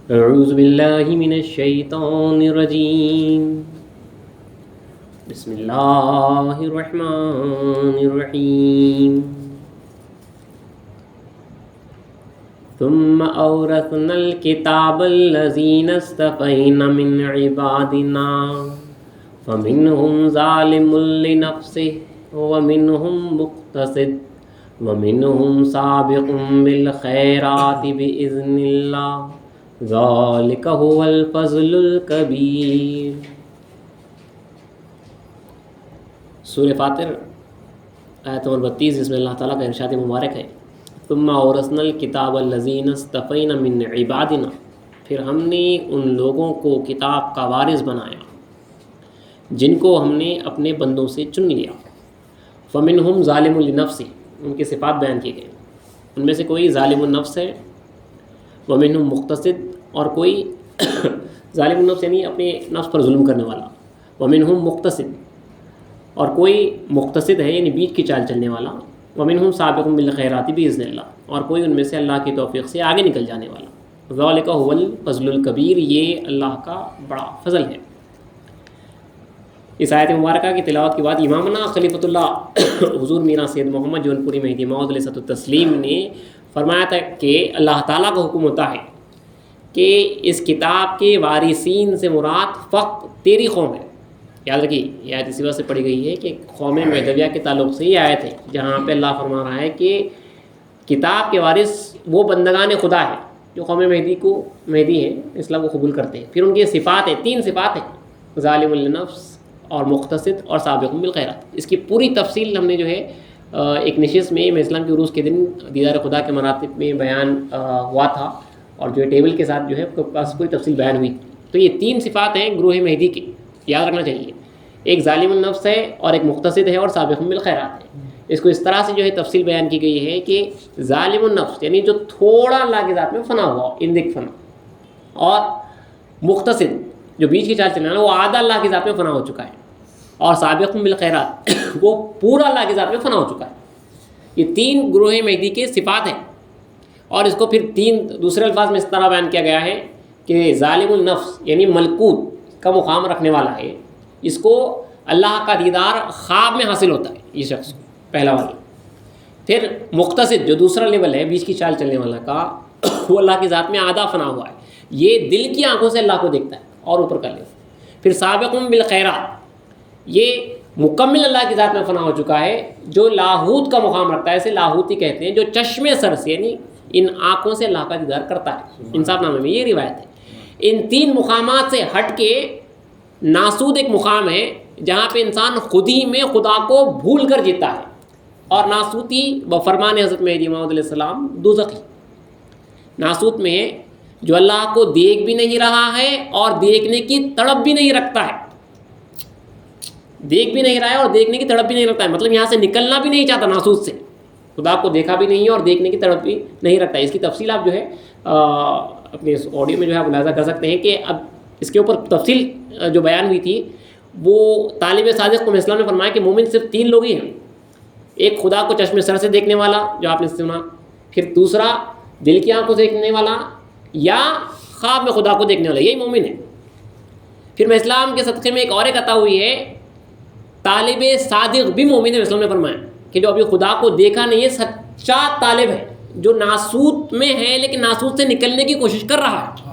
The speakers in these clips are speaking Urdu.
اعوذ باللہ من الشیطان الرجیم بسم اللہ الرحمن الرحیم ثم اورثنا الكتاب الذین اصطفینا من عبادنا فمنهم ظالم لنفسه ومنهم مقتصد ومنهم سابق بالخیرات بإذن اللہ ذالک هو الفضل الکبیر۔ سورہ فاطر آیت نمبر 32، جس میں اللہ تعالیٰ کا ارشاد مبارک ہے ثم اورثنا الکتاب الذین اصطفینا من عبادنا، پھر ہم نے ان لوگوں کو کتاب کا وارث بنایا جن کو ہم نے اپنے بندوں سے چن لیا۔ فمنہم ظالم لنفسہ، ان کی صفات بیان کی گئی، ان میں سے کوئی ظالم النفس ہے، ومنہم مقتصد، اور کوئی ظالم النفس یعنی اپنے نفس پر ظلم کرنے والا، ومنہم مقتصد، اور کوئی مقتصد ہے یعنی بیچ کی چال چلنے والا، ومنہم سابق بالخیرات بإذن اللہ، اور کوئی ان میں سے اللہ کی توفیق سے آگے نکل جانے والا۔ ذالک هو الفضل الکبیر، یہ اللہ کا بڑا فضل ہے۔ اس آیت مبارکہ کی تلاوت کے بعد امامنا خلیفۃ اللہ حضور میران سید محمد جون پوری مہدی موعود علیہ التسلیم نے فرمایا تھا کہ اللہ تعالیٰ کا حکم ہوتا ہے کہ اس کتاب کے وارثین سے مراد فقط تیری قوم ہے۔ یاد رکھیے یہ آیت اسی وجہ سے پڑھی گئی ہے کہ قوم مہدویہ کے تعلق سے یہ آیت ہے جہاں پہ اللہ فرما رہا ہے کہ کتاب کے وارث وہ بندگان خدا ہے جو قوم مہدی ہیں، اسلام کو قبول کرتے ہیں۔ پھر ان کی صفات ہے، 3 صفات ہیں، ظالم للنفس اور مقتصد اور سابق بالخیرات۔ اس کی پوری تفصیل ہم نے جو ہے ایک نشست میں اسلام کے عروج کے دن دیدار خدا کے مراتب میں بیان ہوا تھا، اور جو ٹیبل کے ساتھ جو ہے پاس کوئی تفصیل بیان ہوئی۔ تو یہ 3 صفات ہیں گروہ مہدی کی، یاد رکھنا چاہیے، ایک ظالم النفس ہے اور ایک مقتصد ہے اور سابق بالخیرات ہے۔ اس کو اس طرح سے جو ہے تفصیل بیان کی گئی ہے کہ ظالم النفس یعنی جو تھوڑا اللہ کی ذات میں فنا ہوا، اندک فنا، اور مقتصد جو بیچ کی چال چلنا ہے وہ آدھا اللہ کی ذات میں فنا ہو چکا ہے، اور سابق بالخیرات وہ پورا اللہ کی ذات میں فنا ہو چکا ہے۔ یہ 3 گروہ مہدی کے صفات ہیں، اور اس کو پھر 3 دوسرے الفاظ میں اس طرح بیان کیا گیا ہے کہ ظالم النفس یعنی ملکوت کا مقام رکھنے والا ہے، اس کو اللہ کا دیدار خواب میں حاصل ہوتا ہے، یہ شخص پہلا والا۔ پھر مقتصد جو دوسرا لیول ہے بیچ کی چال چلنے والا کا، وہ اللہ کی ذات میں آدھا فنا ہوا ہے، یہ دل کی آنکھوں سے اللہ کو دیکھتا ہے اور اوپر کا لیول۔ پھر سابق بالخیرات، یہ مکمل اللہ کی ذات میں فنا ہو چکا ہے، جو لاہوت کا مقام رکھتا ہے، اسے لاہوتی کہتے ہیں، جو چشمے سر سے یعنی ان آنکھوں سے اللہ کا دیدار کرتا ہے۔ انصاف نامے میں یہ روایت ہے۔ ان 3 مقامات سے ہٹ کے ناسود ایک مقام ہے جہاں پہ انسان خود ہی میں خدا کو بھول کر جیتا ہے، اور ناسوتی بفرمان حضرت مہدی موعود علیہ السلام دوزخی۔ ناسوت میں ہے جو اللہ کو دیکھ بھی نہیں رہا ہے اور دیکھنے کی تڑپ بھی نہیں رکھتا ہے، دیکھ بھی نہیں رہا ہے اور دیکھنے کی تڑپ بھی نہیں رکھتا ہے، مطلب یہاں سے نکلنا بھی نہیں چاہتا ناسوت سے، خدا کو دیکھا بھی نہیں ہے اور دیکھنے کی تڑپ بھی نہیں رکھتا ہے۔ اس کی تفصیل آپ جو ہے اپنے اس آڈیو میں جو ہے ملاحظہ کر سکتے ہیں کہ اب اس کے اوپر تفصیل جو بیان ہوئی تھی وہ طالب صادق کو اسلام نے فرمایا کہ مومن صرف 3 لوگ ہی ہیں، ایک خدا کو چشم سر سے دیکھنے والا جو آپ نے سنا، پھر دوسرا دل کی آنکھوں سے دیکھنے والا، یا خواب میں خدا کو دیکھنے والا، یہی مومن ہے۔ پھر میں اسلام کے صدقے میں ایک اور عطا ہوئی ہے، طالب صادق بھی مومن ہے۔ اسلام نے فرمایا کہ جو ابھی خدا کو دیکھا نہیں ہے، سچا طالب ہے، جو ناسوت میں ہے لیکن ناسوت سے نکلنے کی کوشش کر رہا ہے۔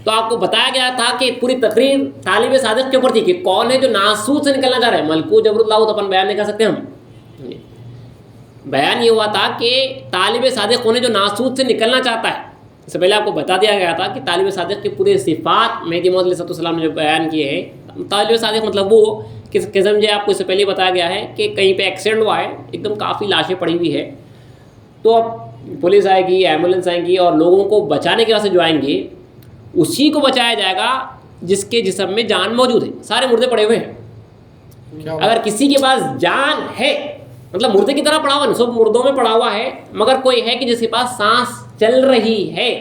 تو آپ کو بتایا گیا تھا کہ پوری تقریر طالب صادق کے اوپر تھی کہ کون ہے جو ناسوت سے نکلنا چاہ رہا ہے۔ ملکوت جبر اللہ تو اپن بیان نہیں کر سکتے ہم، بیان یہ ہوا تھا کہ طالب صادق کون ہے جو ناسوت سے نکلنا چاہتا ہے۔ اس سے پہلے آپ کو بتا دیا گیا تھا کہ طالب صادق کے پورے صفات مہدی موعود علیہ السلام نے جو بیان کیے ہیں۔ طالب صادق مطلب وہ کس قسم جو آپ کو اس سے پہلے بتایا گیا ہے کہ کہیں پہ ایکسیڈنٹ ہوا ہے، ایک دم کافی لاشیں پڑی ہوئی ہے، تو اب پولیس آئے گی، ایمبولینس آئیں گی، اور لوگوں کو بچانے کے واسطے جو آئیں گے اسی کو بچایا جائے گا جس کے جسم میں جان موجود ہے۔ سارے مردے پڑے ہوئے ہیں، اگر کسی کے پاس جان ہے، مطلب مردے کی طرح پڑا ہوا نہیں، سب مردوں میں پڑا ہوا ہے، مگر کوئی ہے کہ جس کے پاس سانس چل رہی ہے،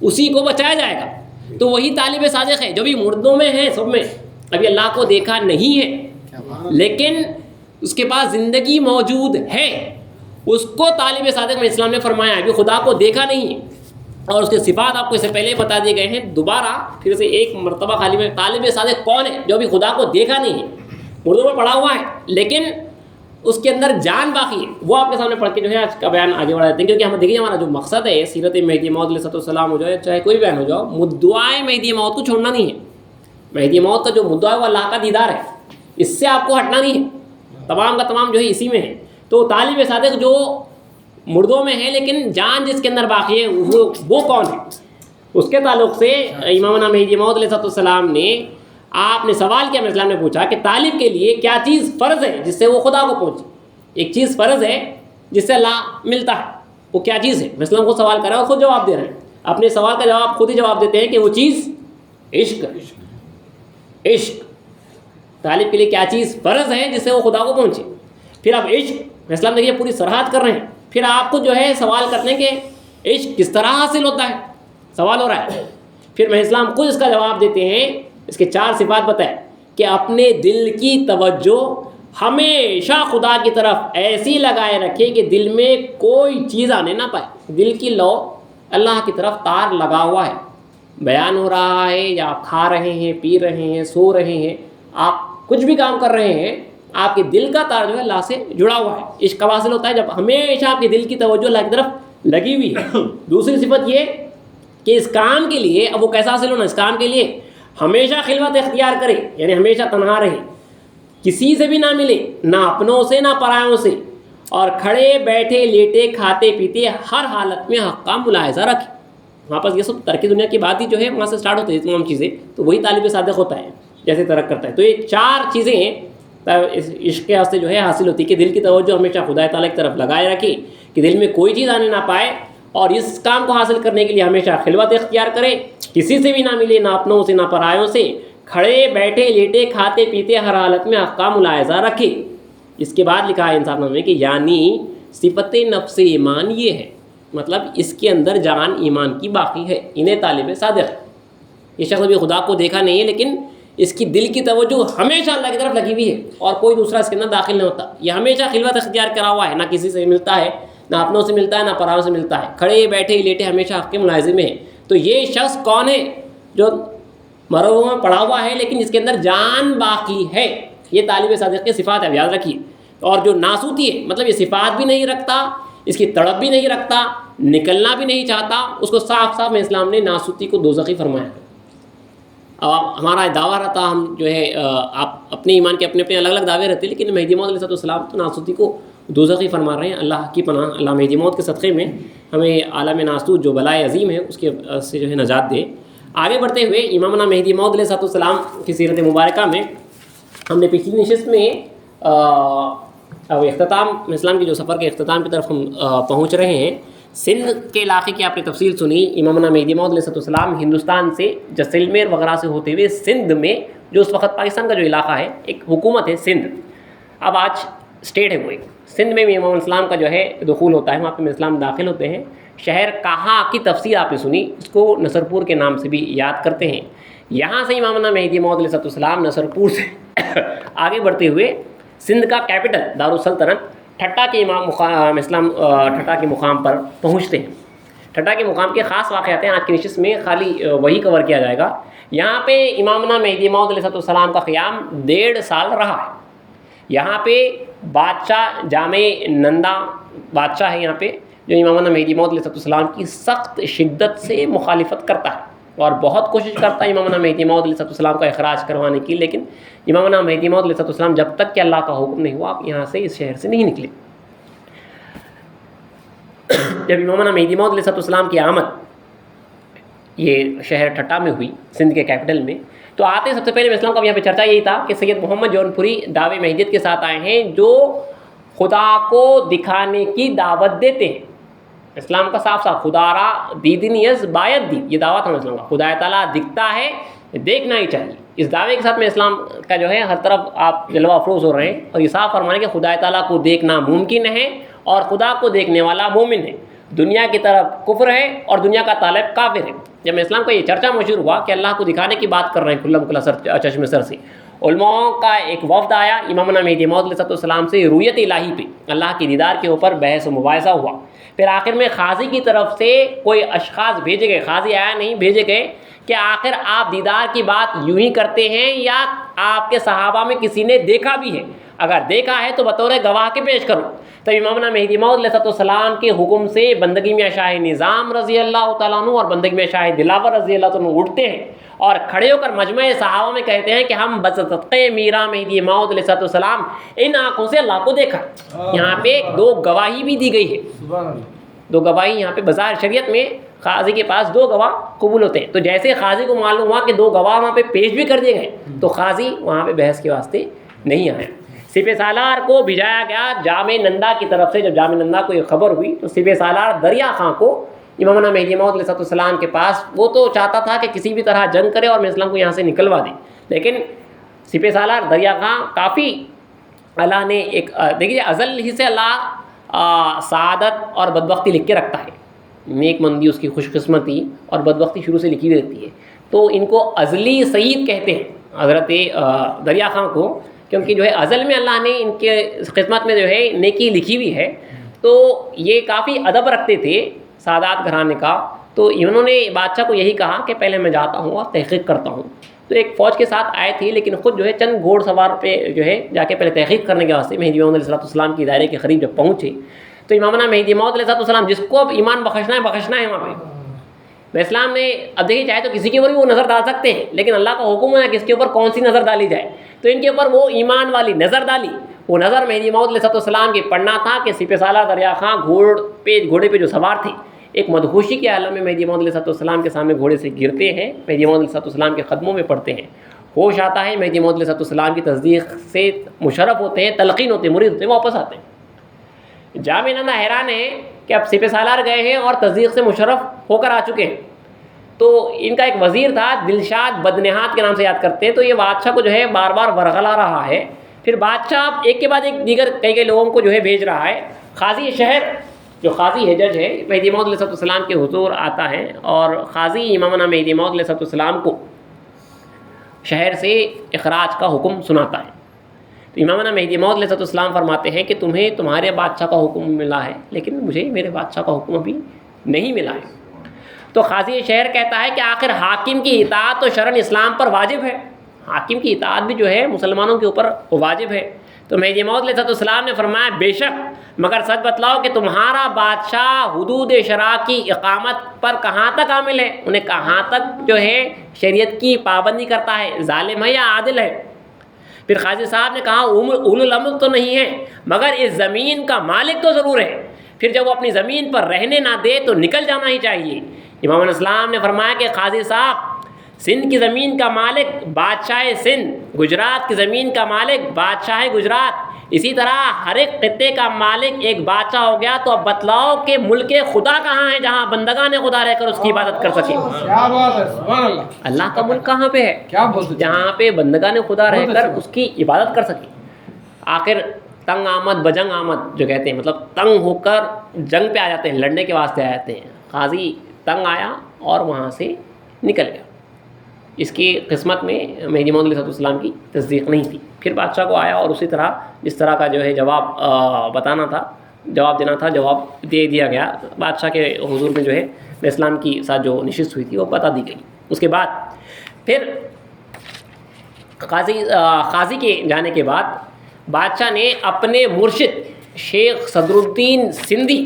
اسی کو بچایا جائے گا۔ تو وہی طالب صادق ہے جو بھی مردوں میں ہے، سب میں ابھی اللہ کو دیکھا نہیں ہے لیکن اس کے پاس زندگی موجود ہے، اس کو طالب صادق میں اسلام نے فرمایا ابھی خدا کو دیکھا نہیں ہے اور اس کے صفات آپ کو اس سے پہلے بتا دیے گئے ہیں. دوبارہ پھر سے ایک مرتبہ خالی میں طالب صادق کون ہے جو ابھی خدا کو دیکھا نہیں ہے, اردو میں پڑھا ہوا ہے لیکن اس کے اندر جان باقی ہے, وہ آپ کے سامنے پڑھ کے جو ہے آج کا بیان آگے بڑھا دیتے ہیں. کیونکہ ہم دیکھیے ہمارا جو مقصد ہے سیرت مہدی موعود علیہ السلام ہو جائے چاہے کوئی بیان ہو جاؤ, مدعائے مہدی موعود کو چھوڑنا نہیں ہے. مہدی موعود کا جو مدعا ہے وہ اللہ کا دیدار ہے, اس سے آپ کو ہٹنا نہیں ہے, تمام کا تمام جو ہے اسی میں ہے. تو طالب صادق جو مردوں میں ہے لیکن جان جس کے اندر باقی ہے وہ کون ہے, اس کے تعلق سے امامنا مہدی موعود علیہ السلام نے آپ نے سوال کیا, اسلام نے پوچھا کہ طالب کے لیے کیا چیز فرض ہے جس سے وہ خدا کو پہنچے. ایک چیز فرض ہے جس سے اللہ ملتا ہے, وہ کیا چیز ہے؟ اسلام کو سوال کر رہا ہے اور خود جواب دے رہے ہیں. اپنے سوال کا جواب خود ہی جواب دیتے ہیں کہ وہ چیز عشق. عشق طالب کے لیے کیا چیز فرض ہے جس سے وہ خدا کو پہنچے. پھر اب عشق اسلام دیکھیے پوری سرحد کر رہے ہیں, پھر آپ کو جو ہے سوال کرنے کے عشق کس طرح حاصل ہوتا ہے سوال ہو رہا ہے. پھر میں اسلام خود اس کا جواب دیتے ہیں, اس کے 4 صفات بتائے کہ اپنے دل کی توجہ ہمیشہ خدا کی طرف ایسی لگائے رکھے کہ دل میں کوئی چیز آنے نہ پائے. دل کی لو اللہ کی طرف تار لگا ہوا ہے, بیان ہو رہا ہے یا آپ کھا رہے ہیں, پی رہے ہیں, سو رہے ہیں, آپ کچھ بھی کام کر رہے ہیں, آپ کے دل کا تار جو ہے اللہ سے جڑا ہوا ہے. عشق کب حاصل ہوتا ہے؟ جب ہمیشہ آپ کے دل کی توجہ اللہ کی طرف لگی ہوئی ہے. دوسری صفت یہ کہ اس کام کے لیے, اب وہ کیسا حاصل ہونا, اس کام کے لیے ہمیشہ خلوت اختیار کرے, یعنی ہمیشہ تنہا رہے, کسی سے بھی نہ ملے, نہ اپنوں سے نہ پرایوں سے, اور کھڑے بیٹھے لیٹے کھاتے پیتے ہر حالت میں حق کا ملاحظہ رکھے. وہاں پر یہ سب ترک دنیا کی بات ہی جو ہے وہاں سے سٹارٹ ہوتی ہے تمام چیزیں, تو وہی طالب صادق ہوتا ہے جیسے ترک کرتا ہے. تو یہ 4 چیزیں اس عشق کے واسطے جو ہے حاصل ہوتی ہے کہ دل کی توجہ ہمیشہ خدا تعالیٰ کی طرف لگائے رکھے کہ دل میں کوئی چیز آنے نہ پائے, اور اس کام کو حاصل کرنے کے لیے ہمیشہ خلوت اختیار کرے, کسی سے بھی نہ ملے, نہ اپنوں سے نہ پرایوں سے, کھڑے بیٹھے لیٹے کھاتے پیتے ہر حالت میں حق کا ملاحظہ رکھے. اس کے بعد لکھا ہے انصاف نامے میں کہ یعنی صفت نفس ایمان یہ ہے, مطلب اس کے اندر جان ایمان کی باقی ہے. انہیں طالب صادق, یہ شخص ابھی خدا کو دیکھا نہیں ہے لیکن اس کی دل کی توجہ ہمیشہ اللہ کی طرف لگی ہوئی ہے اور کوئی دوسرا اس کے اندر داخل نہیں ہوتا. یہ ہمیشہ خلوت اختیار کرا ہوا ہے, نہ کسی سے ملتا ہے, نہ اپنوں سے ملتا ہے, نہ پرایوں سے ملتا ہے, کھڑے بیٹھے لیٹے ہمیشہ حق کے ملاحظے میں ہے. تو یہ شخص کون ہے؟ جو مرغوں میں پڑا ہوا ہے لیکن اس کے اندر جان باقی ہے. یہ طالب صادق کی صفات ہے, یاد رکھیے. اور جو ناسوتی ہے, مطلب یہ صفات بھی نہیں رکھتا, اس کی تڑپ بھی نہیں رکھتا, نکلنا بھی نہیں چاہتا, اس کو صاف صاف میں اسلام نے ناسوتی کو دوزخی فرمایا. اب ہمارا دعویٰ رہتا ہم جو ہے آپ اپنے ایمان کے اپنے الگ الگ دعوے رہتے ہیں, لیکن مہدی موعود علیہ السلام تو ناسوتی کو دوزخی فرما رہے ہیں. اللہ کی پناہ, اللہ مہدی موعود کے صدقے میں ہمیں عالم ناسوت جو بلائے عظیم ہے اس کے سے جو ہے نجات دے. آگے بڑھتے ہوئے امامنا مہدی موعود علیہ السلام کی سیرت مبارکہ میں ہم نے پچھلی نشست میں اختتام اسلام کے جو سفر کے اختتام کی طرف ہم پہنچ رہے ہیں. سندھ کے علاقے کی آپ نے تفصیل سنی. امامنا مہدی موعود علیہ السلام ہندوستان سے جیسلمیر وغیرہ سے ہوتے ہوئے سندھ میں, جو اس وقت پاکستان کا جو علاقہ ہے, ایک حکومت ہے سندھ, اب آج اسٹیٹ ہے وہ ایک, سندھ میں بھی امام الاسلام کا جو ہے دخول ہوتا ہے, وہاں پہ اسلام داخل ہوتے ہیں. شہر کہاں کی تفصیل آپ نے سنی, اس کو نصرپور کے نام سے بھی یاد کرتے ہیں. یہاں سے امامنا مہدی موعود علیہ السلام نصرپور سے آگے بڑھتے ہوئے سندھ کا کیپٹل دارالسلطنت ٹھٹا کے اسلام ٹھٹا کے مقام پر پہنچتے ہیں. ٹھٹا کے مقام کے خاص واقعات ہیں, آج کی نشست میں خالی وہی کور کیا جائے گا. یہاں پہ امامنا مہدی موعود علیہ السلام کا قیام 1.5 سال رہا ہے. یہاں پہ بادشاہ جامع نندا بادشاہ ہے یہاں پہ, جو امامنا مہدی موعود علیہ السلام کی سخت شدت سے مخالفت کرتا ہے اور بہت کوشش کرتا ہے امامنا مہدی موعود علیہ السلام کا اخراج کروانے کی, لیکن امامنا مہدی موعود علیہ السلام جب تک کہ اللہ کا حکم نہیں ہوا آپ یہاں سے اس شہر سے نہیں نکلے. جب امامنا مہدی موعود علیہ السلام کی آمد یہ شہر ٹھٹا میں ہوئی, سندھ کے کیپٹل میں, تو آتے سب سے پہلے اسلام کا یہاں پہ چرچا یہی تھا کہ سید محمد جونپوری دعوے مہدیت کے ساتھ آئے ہیں, جو خدا کو دکھانے کی دعوت دیتے ہیں. اسلام کا صاف صاف خدا را دیدنی از باید دی, یہ دعوت ہے اسلام کا. خدا تعالیٰ دکھتا ہے, دیکھنا ہی چاہیے. اس دعوے کے ساتھ میں اسلام کا جو ہے ہر طرف آپ جلوہ افروز ہو رہے ہیں, اور یہ صاف فرمانے کہ خدا تعالیٰ کو دیکھنا ممکن ہے اور خدا کو دیکھنے والا مومن ہے. دنیا کی طرف کفر ہے اور دنیا کا طالب کافر ہے. جب میں اسلام کا یہ چرچا مشہور ہوا کہ اللہ کو دکھانے کی بات کر رہے ہیں کھلا مکھلا چشم سر سے, علماء کا ایک وفد آیا امامنا مہدی موعود علیہ السلام سے رؤیت الہی پہ، اللہ کی دیدار کے اوپر بحث و مباحثہ ہوا. پھر آخر میں قاضی کی طرف سے کوئی اشخاص بھیجے گئے، قاضی آیا نہیں، بھیجے گئے کہ آخر آپ دیدار کی بات یوں ہی کرتے ہیں یا آپ کے صحابہ میں کسی نے دیکھا بھی ہے؟ اگر دیکھا ہے تو بطور گواہ کے پیش کرو. تو امامنا مہدی موعود علیہ السلام کے حکم سے بندگی میں شاہ نظام رضی اللہ تعالیٰ عنہ اور بندگی میں شاہ دلاور رضی اللہ تعالیٰ عنہ اٹھتے ہیں اور کھڑے ہو کر مجمع صحابہ میں کہتے ہیں کہ ہم بصدقے میرا مہدی موعود علیہ السلام ان آنکھوں سے اللہ کو دیکھا. یہاں پہ دو گواہی بھی دی گئی ہے، دو گواہی یہاں پہ بظاہر شریعت میں قاضی کے پاس دو گواہ قبول ہوتے ہیں. تو جیسے قاضی کو معلوم ہوا کہ دو گواہ وہاں پہ پیش بھی کر دیے گئے تو قاضی وہاں پہ بحث کے واسطے نہیں آیا. سپہ سالار کو بھیجایا گیا جامع نندا کی طرف سے. جب جامع نندا کو یہ خبر ہوئی تو سپہ سالار دریا خاں کو امامنا مہدی موعود علیہ السلام کے پاس، وہ تو چاہتا تھا کہ کسی بھی طرح جنگ کرے اور میں اسلام کو یہاں سے نکلوا دے، لیکن سپہ سالار دریا خاں کافی اللہ نے ایک دیکھیے ازل ہی سے اللہ سعادت اور بدبختی لکھ کے رکھتا ہے. نیک مندی اس کی خوش قسمتی اور بدبختی شروع سے لکھی رہتی ہے. تو ان کو ازلی سعید کہتے ہیں حضرت دریا خاں کو، کیونکہ جو ہے ازل میں اللہ نے ان کے قسمت میں جو ہے نیکی لکھی ہوئی ہے. تو یہ کافی ادب رکھتے تھے سادات گھرانے کا. تو انہوں نے بادشاہ کو یہی کہا کہ پہلے میں جاتا ہوں اور تحقیق کرتا ہوں. تو ایک فوج کے ساتھ آئے تھے، لیکن خود جو ہے چند گھوڑ سوار پہ جو ہے جا کے پہلے تحقیق کرنے کے واسطے مہدی موعود علیہ السلام کی دائرے کے قریب جب پہنچے تو امامنا مہدی موعود علیہ السلام جس کو اب ایمان بخشنا ہے وہاں پہ اسلام نے، اب دیکھیے چاہے تو کسی کے اوپر بھی وہ نظر ڈال سکتے ہیں، لیکن اللہ کا حکم ہے کس کے اوپر کون سی نظر ڈالی جائے. تو ان کے اوپر وہ ایمان والی نظر ڈالی. وہ نظر مہدی موعود علیہ السلام کی پڑھنا تھا کہ سپہ سالار دریا خاں گھوڑے پہ جو سوار تھے، ایک مدہوشی کے عالم میں مہدی موعود علیہ السلام کے سامنے گھوڑے سے گرتے ہیں، مہدی موعود علیہ السلام کے قدموں میں پڑتے ہیں، ہوش آتا ہے، مہدی موعود علیہ السلام کی تصدیق سے مشرف ہوتے ہیں، تلقین ہوتے ہیں، مرید ہوتے ہیں، واپس آتے ہیں. جامع نندا حیران ہے کہ اب سپہ سالار گئے ہیں اور تصدیق سے مشرف ہو کر آ چکے ہیں. تو ان کا ایک وزیر تھا دلشاد بدنہاد کے نام سے یاد کرتے ہیں. تو یہ بادشاہ کو جو ہے بار بار ورغلا رہا ہے. پھر بادشاہ ایک کے بعد ایک دیگر کئی لوگوں کو جو ہے بھیج رہا ہے. قاضی شہر جو قاضی ہے، جج ہے، مہدی موعود علیہ السلام کے حضور آتا ہے اور قاضی امامنا مہدی موعود علیہ السلام کو شہر سے اخراج کا حکم سناتا ہے. تو امامنا مہدی موعود علیہ السلام فرماتے ہیں کہ تمہیں تمہارے بادشاہ کا حکم ملا ہے، لیکن مجھے میرے بادشاہ کا حکم ابھی نہیں ملا ہے. تو قاضی شہر کہتا ہے کہ آخر حاکم کی اطاعت تو شرعاً اسلام پر واجب ہے، حاکم کی اطاعت بھی جو ہے مسلمانوں کے اوپر واجب ہے. تو مہدی موعود علیہ السلام نے فرمایا بے شک، مگر سچ بتلاؤ کہ تمہارا بادشاہ حدود شرع کی اقامت پر کہاں تک عامل ہے، انہیں کہاں تک جو ہے شریعت کی پابندی کرتا ہے، ظالم ہے یا عادل ہے. پھر قاضی صاحب نے کہا اولو الامر تو نہیں ہے، مگر اس زمین کا مالک تو ضرور ہے، پھر جب وہ اپنی زمین پر رہنے نہ دے تو نکل جانا ہی چاہیے. امام علیہ السلام نے فرمایا کہ قاضی صاحب، سندھ کی زمین کا مالک بادشاہ سندھ، گجرات کی زمین کا مالک بادشاہ گجرات، اسی طرح ہر ایک خطے کا مالک ایک بادشاہ ہو گیا. تو اب بتلاؤ کہ ملک خدا کہاں ہے جہاں بندگان خدا رہ کر اس کی عبادت کر سکے. اللہ کا ملک کہاں پہ ہے جہاں پہ بندگان خدا رہ کر اس کی عبادت کر سکے. آخر تنگ آمد بجنگ آمد جو کہتے ہیں، مطلب تنگ ہو کر جنگ پہ آ جاتے ہیں، لڑنے کے واسطے آ جاتے ہیں. قاضی تنگ آیا اور وہاں سے نکل گیا. اس کی قسمت میں مہدی موعود علیہ السلام کی تصدیق نہیں تھی. پھر بادشاہ کو آیا اور اسی طرح جس طرح کا جو ہے جواب بتانا تھا، جواب دینا تھا، جواب دے دیا گیا. بادشاہ کے حضور میں جو ہے اسلام کی ساتھ جو نشست ہوئی تھی وہ بتا دی گئی. اس کے بعد پھر قاضی کے جانے کے بعد بادشاہ نے اپنے مرشد شیخ صدر الدین سندھی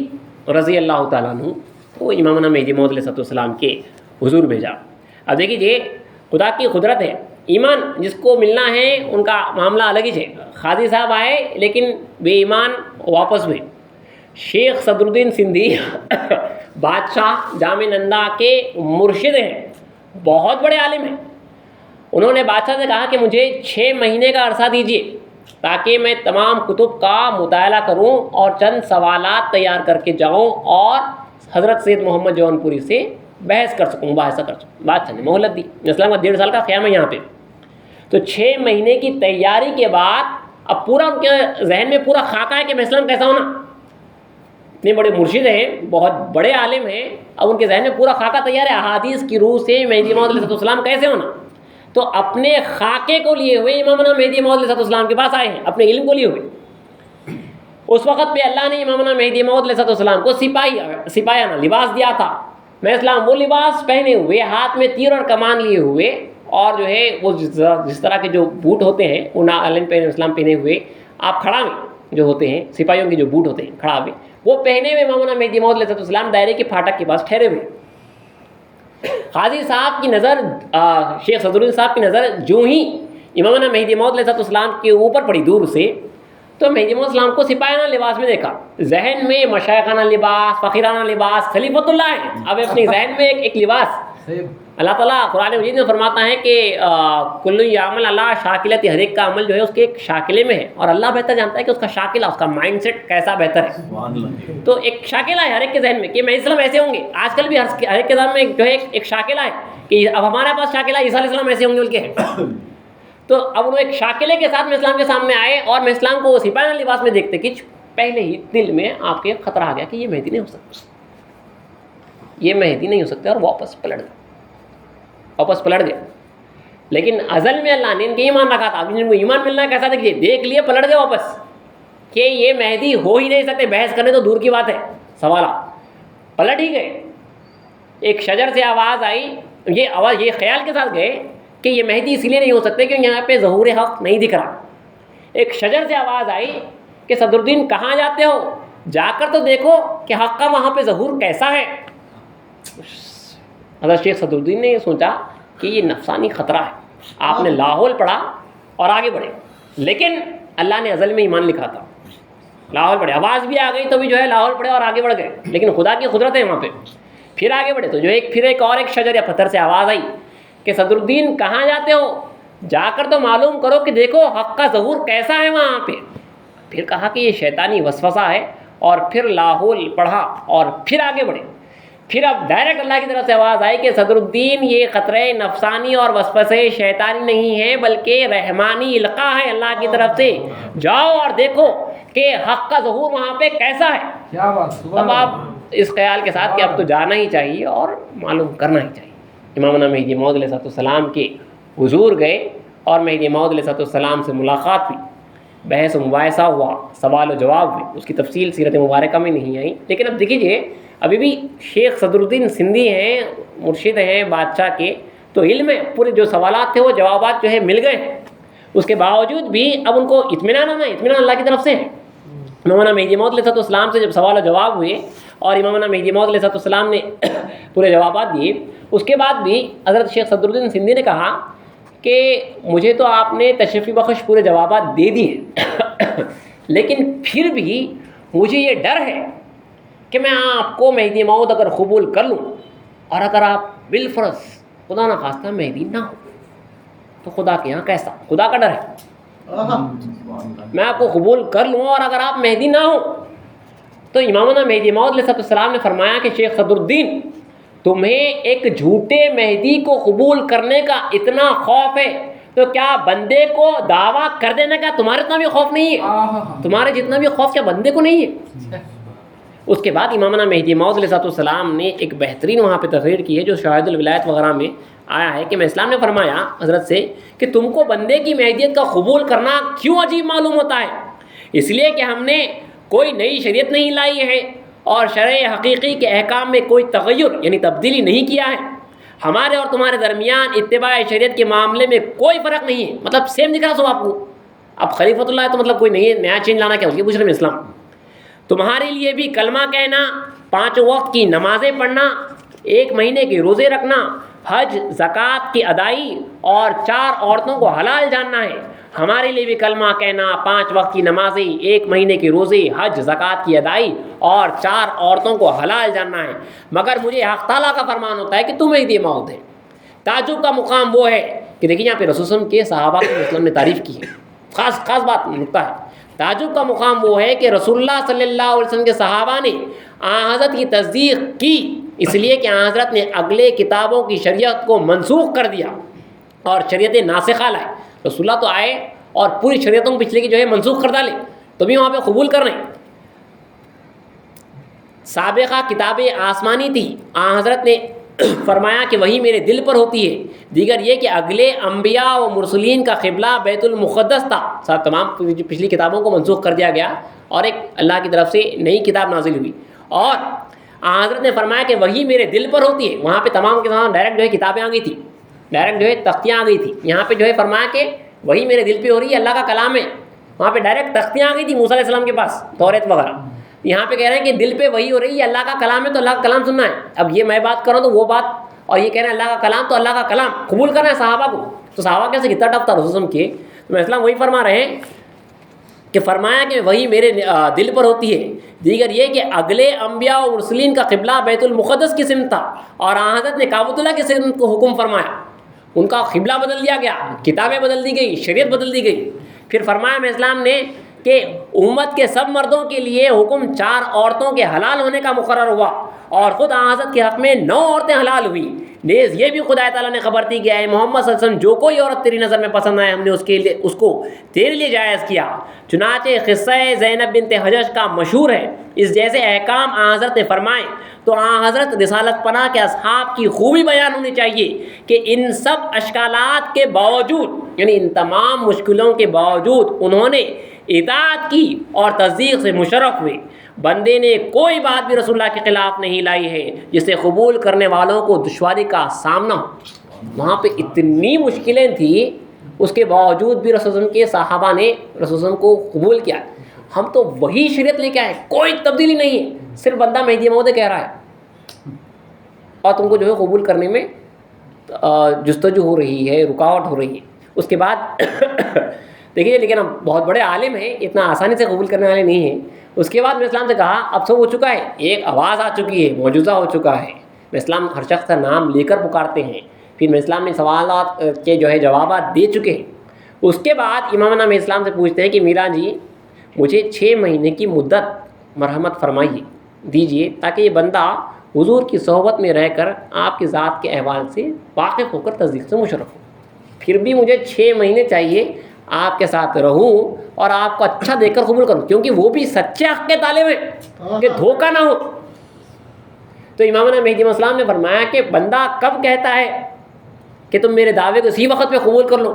رضی اللہ تعالیٰ عنہ کو امامنا مہدی موعود علیہ السلام کے حضور بھیجا. اب دیکھیے خدا کی قدرت ہے، ایمان جس کو ملنا ہے ان کا معاملہ الگ ہی ہے. قاضی صاحب آئے لیکن بے ایمان واپس ہوئے. شیخ صدر الدین سندھی بادشاہ جامع نندا کے مرشد ہیں، بہت بڑے عالم ہیں. انہوں نے بادشاہ سے کہا کہ مجھے 6 مہینے کا عرصہ دیجیے تاکہ میں تمام کتب کا مطالعہ کروں اور چند سوالات تیار کر کے جاؤں اور حضرت سید محمد جون پوری سے بحث کر سکوں، مباحثہ کر سکوں. بادشاہ نے مہلت دی. اسلام کا 1.5 سال کا قیام ہے یہاں پہ. تو 6 مہینے کی تیاری کے بعد اب پورا ان کے ذہن میں پورا خاکہ ہے کہ میں اسلام کیسا ہونا. اتنے بڑے مرشد ہیں، بہت بڑے عالم ہیں، اب ان کے ذہن میں پورا خاکہ تیار ہے احادیث کی روح سے مہدی موعود علیہ السلام کیسے ہونا. تو اپنے خاکے کو لیے ہوئے امامنا مہدی موعود علیہ السلام کے پاس آئے ہیں، اپنے علم کو لیے ہوئے۔ اس وقت پہ اللہ نے امامنا مہدی موعود علیہ السلام کو سپاہیانہ لباس دیا تھا، میں اسلام وہ لباس پہنے ہوئے، ہاتھ میں تیر اور کمان لیے ہوئے، اور جو ہے وہ جس طرح کے جو بوٹ ہوتے ہیں اسلام پہنے ہوئے، آپ کھڑا میں جو ہوتے ہیں سپاہیوں کے جو بوٹ ہوتے ہیں کھڑا میں، وہ پہنے ہوئے امامنا مہدی موعود علیہ السلام دائرے کے پھاٹک کے پاس ٹھہرے ہوئے۔ قاضی صاحب کی نظر، شیخ صدر الدین صاحب کی نظر جو ہی امامنا مہدی موعود علیہ السلام کے اوپر پڑی دور سے، تو مہدی موعود السلام کو سپاہیانہ لباس میں دیکھا، ذہن میں مشائخانہ لباس، فقیرانہ لباس، خلیفۃ اللہ ہے، اب اپنے ذہن میں ایک لباس۔ اللہ تعالیٰ قرآن مجید میں فرماتا ہے کہ کل یعمل اللہ شاکلت، ہر ایک کا عمل جو ہے اس کے ایک شاکلے میں ہے، اور اللہ بہتر جانتا ہے کہ اس کا شاکلہ، اس کا مائنڈ سیٹ کیسا بہتر ہے۔ تو ایک شاکلہ ہے ہر ایک کے ذہن میں کہ مہدی السلام ایسے ہوں گے، آج کل بھی ہر ایک کے ذہن میں جو ہے ایک شاکلہ ہے کہ اب ہمارے پاس شاکلہ عیسیٰ علیہ السلام ایسے ہوں گے بول کے ہے۔ تو اب وہ ایک شاکلے کے ساتھ میں اسلام کے سامنے آئے، اور میں اسلام کو سپاہیانہ لباس میں دیکھتے کہ پہلے ہی دل میں آپ کے خطرہ آ گیا کہ یہ مہدی نہیں ہو سکتا، یہ مہدی نہیں ہو سکتا، اور واپس پلٹ گئے۔ لیکن ازل میں اللہ نے ان کے ایمان رکھا تھا، جن کو ایمان ملنا ہے کیسا دیکھیے، دیکھ لیے پلٹ گئے واپس کہ یہ مہدی ہو ہی نہیں سکتے، بحث کرنے تو دور کی بات ہے، سوالات پلٹ ہی گئے۔ ایک شجر سے آواز آئی، یہ خیال کے ساتھ گئے کہ یہ مہدی اس لیے نہیں ہو سکتے کہ یہاں پہ ظہور حق نہیں دکھ رہا۔ ایک شجر سے آواز آئی کہ صدر الدین کہاں جاتے ہو، جا کر تو دیکھو کہ حق کا وہاں پہ ظہور کیسا ہے۔ حضرت شیخ صدر الدین نے یہ سوچا کہ یہ نفسانی خطرہ ہے، آپ نے لاحول پڑھا اور آگے بڑھے، لیکن اللہ نے ازل میں ایمان لکھا تھا، لاحول پڑھے، آواز بھی آ گئی تو بھی جو ہے لاحول پڑھے اور آگے بڑھ گئے، لیکن خدا کی قدرت ہے وہاں پہ، پھر آگے بڑھے تو جو ایک شجر یا پتھر سے آواز آئی کہ صدر الدین کہاں جاتے ہو، جا کر تو معلوم کرو کہ دیکھو حق کا ظہور کیسا ہے وہاں پہ۔ پھر کہا کہ یہ شیطانی وسوسہ ہے، اور پھر لاحول پڑھا اور پھر آگے بڑھے۔ پھر اب ڈائریکٹ اللہ کی طرف سے آواز آئی کہ صدر الدین یہ خطرے نفسانی اور وسوسے شیطانی نہیں ہے، بلکہ رحمانی القاء ہے اللہ کی طرف سے، جاؤ اور دیکھو کہ حق کا ظہور وہاں پہ کیسا ہے۔ اب آپ اس خیال کے ساتھ کہ اب تو جانا ہی چاہیے اور معلوم کرنا ہی چاہیے، امامنا مہدی موعود علیہ السلام کے حضور گئے اور مہدی موعود علیہ السلام سے ملاقات ہوئی، بحث و مباحثہ ہوا، سوال و جواب ہوئے، اس کی تفصیل سیرت مبارکہ میں نہیں آئی۔ لیکن اب دیکھیے ابھی بھی شیخ صدر الدین سندھی ہیں، مرشد ہیں بادشاہ کے، تو علم ہے، پورے جو سوالات تھے وہ جوابات جو ہے مل گئے ہیں، اس کے باوجود بھی اب ان کو اطمینان آنا ہے، اطمینان اللہ کی طرف سے ہے۔ امامنا مہدی موعود علیہ السلام سے جب سوال و جواب ہوئے اور امامنا مہدی موعود علیہ السلام نے پورے جوابات دیے، اس کے بعد بھی حضرت شیخ صدر الدین سندھی نے کہا کہ مجھے تو آپ نے تشریفی بخش پورے جوابات دے دیے، لیکن پھر بھی مجھے یہ ڈر ہے کہ میں آپ کو مہدی موعود اگر قبول کر لوں، اور اگر آپ بالفرض خدا نہ خواستہ مہدی نہ ہو تو خدا کے یہاں کیسا، خدا کا ڈر ہے، میں آپ کو قبول کر لوں اور اگر آپ مہدی نہ ہو تو امامنا مہدی موعود علیہ السلام نے فرمایا کہ شیخ صدر الدین تمہیں ایک جھوٹے مہدی کو قبول کرنے کا اتنا خوف ہے تو کیا بندے کو دعویٰ کر دینے کا تمہارے اتنا بھی خوف نہیں ہے؟ تمہارے جتنا بھی خوف کیا بندے کو نہیں ہے؟ اس کے بعد امامنا مہدی موعود علیہ السلام نے ایک بہترین وہاں پہ تقریر کی ہے جو شواہد الولایت وغیرہ میں آیا ہے کہ میں اسلام نے فرمایا حضرت سے کہ تم کو بندے کی مہدیت کا قبول کرنا کیوں عجیب معلوم ہوتا ہے؟ اس لیے کہ ہم نے کوئی نئی شریعت نہیں لائی ہے اور شرع حقیقی کے احکام میں کوئی تغیر یعنی تبدیلی نہیں کیا ہے، ہمارے اور تمہارے درمیان اتباع شریعت کے معاملے میں کوئی فرق نہیں ہے، مطلب سیم دکھ رہا سو آپ کو، اب خلیفۃ اللہ ہے تو مطلب کوئی نیا چینج لانا کیا ہوگی؟ پوچھ رہے ہیں اسلام تمہارے لیے بھی کلمہ کہنا، 5 وقت کی نمازیں پڑھنا، 1 مہینے کے روزے رکھنا، حج زکوٰۃ کی ادائی اور 4 عورتوں کو حلال جاننا ہے۔ ہمارے لیے بھی کلمہ کہنا، 5 وقت کی نمازیں، 1 مہینے کے روزے، حج زکوٰۃ کی ادائی اور 4 عورتوں کو حلال جاننا ہے، مگر مجھے حق تعالیٰ کا فرمان ہوتا ہے کہ تم مہدی موعود ہے۔ تعجب کا مقام وہ ہے کہ دیکھیے یہاں پہ رسول صلی اللہ علیہ وسلم کے صحابہ کی وسلم نے تعریف کی ہے، خاص بات نکتہ ہے۔ تعجب کا مقام وہ ہے کہ رسول اللہ صلی اللہ علیہ وسلم کے صحابہ نے آن حضرت کی تصدیق کی، اس لیے کہ آن حضرت نے اگلے کتابوں کی شریعت کو منسوخ کر دیا اور شریعت ناسخہ لائے۔ رسول اللہ تو آئے اور پوری شریعتوں کو پچھلے کی جو ہے منسوخ کر ڈالے، تو بھی وہاں پہ قبول کر رہے ہیں۔ سابقہ کتاب آسمانی تھی، آن حضرت نے فرمایا کہ وہی میرے دل پر ہوتی ہے، دیگر یہ کہ اگلے انبیاء و مرسلین کا قبلہ بیت المقدس تھا. ساتھ تمام پچھلی کتابوں کو منسوخ کر دیا گیا اور ایک اللہ کی طرف سے نئی کتاب نازل ہوئی. اور حضرت نے فرمایا کہ وہی میرے دل پر ہوتی ہے. وہاں پہ تمام کے تمام ڈائریکٹ جو ہے کتابیں آ گئی تھی، ڈائریکٹ جو ہے تختیاں آ گئی تھی. یہاں پہ جو ہے فرمایا کہ وہی میرے دل پہ ہو رہی ہے، اللہ کا کلام ہے. وہاں پہ ڈائریکٹ تختیاں آ گئی تھی موسیٰ علیہ السلام کے پاس، توریت وغیرہ. یہاں پہ کہہ رہے ہیں کہ دل پہ وہی ہو رہی ہے، اللہ کا کلام ہے تو اللہ کا کلام سننا ہے. اب یہ میں بات کروں تو وہ بات، اور یہ کہہ رہے ہیں اللہ کا کلام تو اللہ کا کلام قبول کرنا ہے صحابہ کو. تو صحابہ کیسے کتنا ٹف تھا رسول کے. تو اسلام وہی فرما رہے ہیں کہ فرمایا کہ وہی میرے دل پر ہوتی ہے، دیگر یہ کہ اگلے انبیاء و مرسلین کا قبلہ بیت المقدس کی سمت تھا اور حضرت نے کعبۃ اللہ کی سمت کو حکم فرمایا. ان کا قبلہ بدل دیا گیا، کتابیں بدل دی گئی، شریعت بدل دی گئی. پھر فرمایا میں اسلام نے کہ امت کے سب مردوں کے لیے حکم 4 عورتوں کے حلال ہونے کا مقرر ہوا اور خود حضرت کے حق میں 9 عورتیں حلال ہوئی. نیز یہ بھی خدا تعالیٰ نے خبر دی کہ اے محمد صلی اللہ علیہ وسلم جو کوئی عورت تیری نظر میں پسند آئے ہم نے اس کو تیرے لیے جائز کیا. چنانچہ قصہ زینب بنت حجج کا مشہور ہے. اس جیسے احکام حضرت نے فرمائے تو حضرت رسالت پناہ کے اصحاب کی خوبی بیان ہونی چاہیے کہ ان سب اشکالات کے باوجود، یعنی ان تمام مشکلوں کے باوجود انہوں نے اطاعت کی اور تصدیق سے مشرف ہوئے. بندے نے کوئی بات بھی رسول اللہ کے خلاف نہیں لائی ہے جسے قبول کرنے والوں کو دشواری کا سامنا ہو. وہاں پہ اتنی مشکلیں تھیں، اس کے باوجود بھی رسول اللہ کے صحابہ نے رسول اللہ کو قبول کیا. ہم تو وہی شریعت لے کے آئے، کوئی تبدیلی نہیں ہے، صرف بندہ مہدی موعود کہہ رہا ہے اور تم کو جو ہے قبول کرنے میں جستجو ہو رہی ہے، رکاوٹ ہو رہی ہے. اس کے بعد دیکھیے لیکن ہم بہت بڑے عالم ہیں، اتنا آسانی سے قبول کرنے والے نہیں ہیں. اس کے بعد میں اسلام سے کہا اب سب ہو چکا ہے، ایک آواز آ چکی ہے، معجزہ ہو چکا ہے. میں اسلام ہر شخص کا نام لے کر پکارتے ہیں. پھر میں اسلام میں سوالات کے جو ہے جوابات دے چکے ہیں. اس کے بعد امام میں اسلام سے پوچھتے ہیں کہ میرا جی مجھے 6 مہینے کی مدت مرحمت فرمائیے دیجیے تاکہ یہ بندہ حضور کی صحبت میں رہ کر آپ کی ذات کے احوال سے واقف ہو کر تصدیق سے مشرف ہو. پھر بھی مجھے 6 مہینے چاہیے آپ کے ساتھ رہوں اور آپ کو اچھا دیکھ کر قبول کروں، کیونکہ وہ بھی سچے حق کے طالب ہیں کہ دھوکہ نہ ہو. تو امام مہدی اسلام نے فرمایا کہ بندہ کب کہتا ہے کہ تم میرے دعوے کو اسی وقت پہ قبول کر لو.